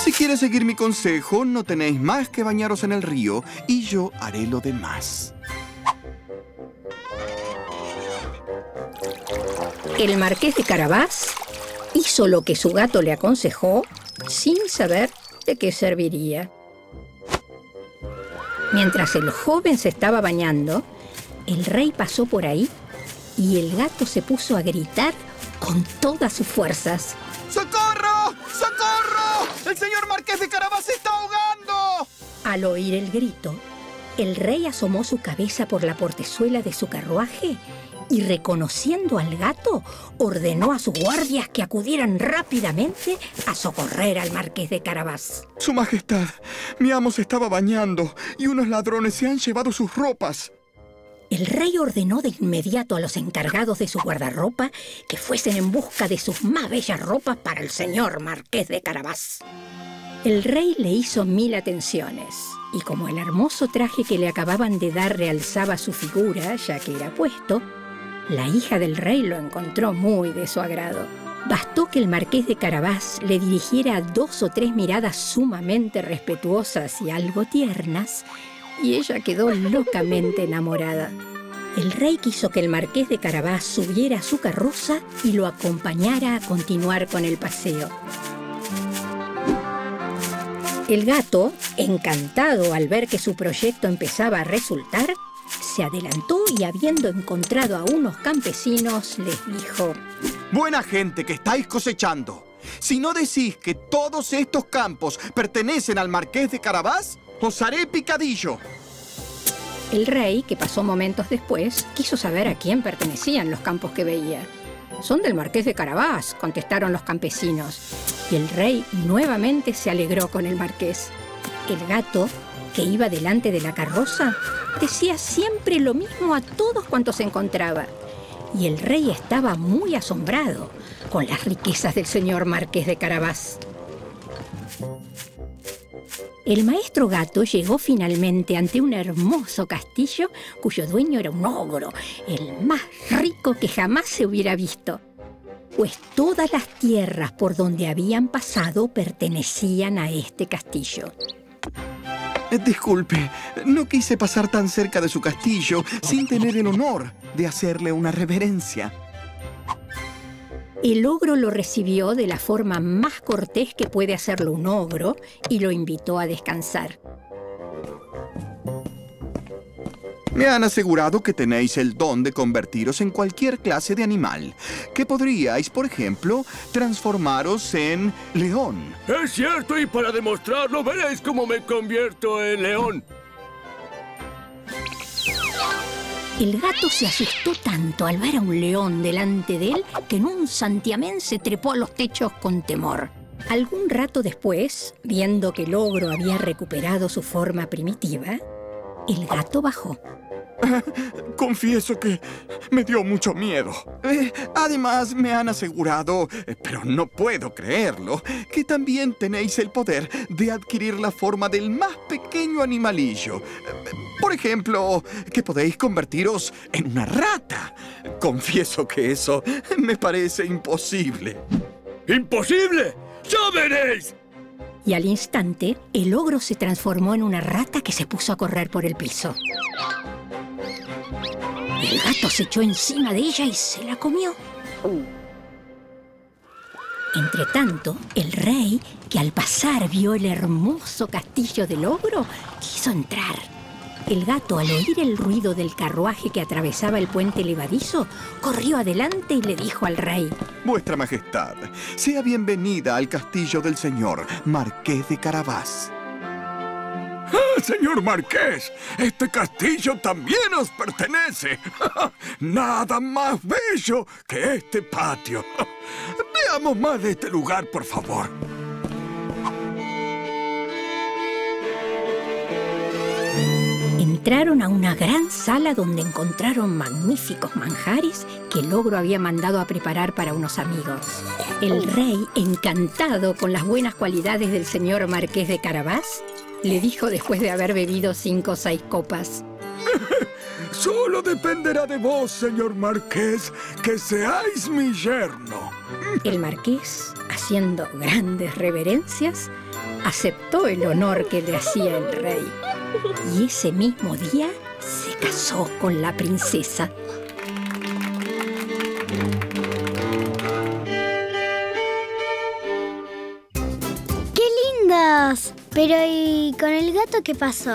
Si quieres seguir mi consejo, no tenéis más que bañaros en el río y yo haré lo demás. El Marqués de Carabás hizo lo que su gato le aconsejó sin saber de qué serviría. Mientras el joven se estaba bañando, el rey pasó por ahí y el gato se puso a gritar con todas sus fuerzas. ¡Socorro! ¡Socorro! ¡El señor Marqués de Carabás se está ahogando! Al oír el grito, el rey asomó su cabeza por la portezuela de su carruaje y, reconociendo al gato, ordenó a sus guardias que acudieran rápidamente a socorrer al Marqués de Carabás. Su majestad, mi amo se estaba bañando y unos ladrones se han llevado sus ropas. El rey ordenó de inmediato a los encargados de su guardarropa que fuesen en busca de sus más bellas ropas para el señor Marqués de Carabás. El rey le hizo 1000 atenciones, y como el hermoso traje que le acababan de dar realzaba su figura, ya que era puesto, la hija del rey lo encontró muy de su agrado. Bastó que el Marqués de Carabás le dirigiera 2 o 3 miradas sumamente respetuosas y algo tiernas, y ella quedó locamente enamorada. El rey quiso que el Marqués de Carabás subiera a su carroza y lo acompañara a continuar con el paseo. El gato, encantado al ver que su proyecto empezaba a resultar, se adelantó y, habiendo encontrado a unos campesinos, les dijo: Buena gente que estáis cosechando. Si no decís que todos estos campos pertenecen al Marqués de Carabás, os haré picadillo. El rey, que pasó momentos después, quiso saber a quién pertenecían los campos que veía. Son del Marqués de Carabás, contestaron los campesinos. Y el rey nuevamente se alegró con el marqués. El gato, que iba delante de la carroza, decía siempre lo mismo a todos cuantos se encontraba. Y el rey estaba muy asombrado con las riquezas del señor Marqués de Carabás. El maestro gato llegó finalmente ante un hermoso castillo cuyo dueño era un ogro, el más rico que jamás se hubiera visto, pues todas las tierras por donde habían pasado pertenecían a este castillo. Disculpe, no quise pasar tan cerca de su castillo sin tener el honor de hacerle una reverencia. El ogro lo recibió de la forma más cortés que puede hacerlo un ogro y lo invitó a descansar. Me han asegurado que tenéis el don de convertiros en cualquier clase de animal. Que podríais, por ejemplo, transformaros en león. Es cierto, y para demostrarlo veréis cómo me convierto en león. El gato se asustó tanto al ver a un león delante de él que en un santiamén se trepó a los techos con temor. Algún rato después, viendo que el ogro había recuperado su forma primitiva, el gato bajó. Confieso que me dio mucho miedo. Además, me han asegurado, pero no puedo creerlo, que también tenéis el poder de adquirir la forma del más pequeño animalillo. Por ejemplo, que podéis convertiros en una rata. Confieso que eso me parece imposible. ¡Imposible! ¡Ya veréis! Y al instante, el ogro se transformó en una rata que se puso a correr por el piso. El gato se echó encima de ella y se la comió. Entretanto, el rey, que al pasar vio el hermoso castillo del ogro, quiso entrar. El gato, al oír el ruido del carruaje que atravesaba el puente levadizo, corrió adelante y le dijo al rey: Vuestra Majestad, sea bienvenida al castillo del señor Marqués de Carabás. ¡Ah, señor Marqués! ¡Este castillo también os pertenece! ¡Nada más bello que este patio! Veamos más de este lugar, por favor. Entraron a una gran sala donde encontraron magníficos manjares que el ogro había mandado a preparar para unos amigos. El rey, encantado con las buenas cualidades del señor Marqués de Carabás, le dijo después de haber bebido 5 o 6 copas: Solo dependerá de vos, señor Marqués, que seáis mi yerno. El marqués, haciendo grandes reverencias, aceptó el honor que le hacía el rey. Y ese mismo día se casó con la princesa. ¡Qué lindas! Pero ¿y con el gato qué pasó?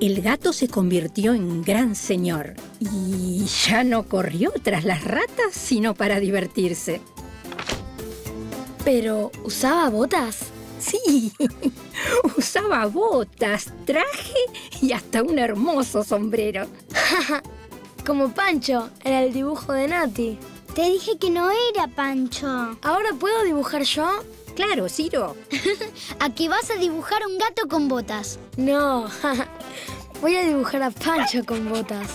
El gato se convirtió en gran señor y ya no corrió tras las ratas, sino para divertirse. ¿Pero usaba botas? Sí, usaba botas, traje y hasta un hermoso sombrero. Como Pancho en el dibujo de Nati. Te dije que no era Pancho. ¿Ahora puedo dibujar yo? Claro, Ciro. ¿A qué vas a dibujar un gato con botas? No, voy a dibujar a Pancho con botas.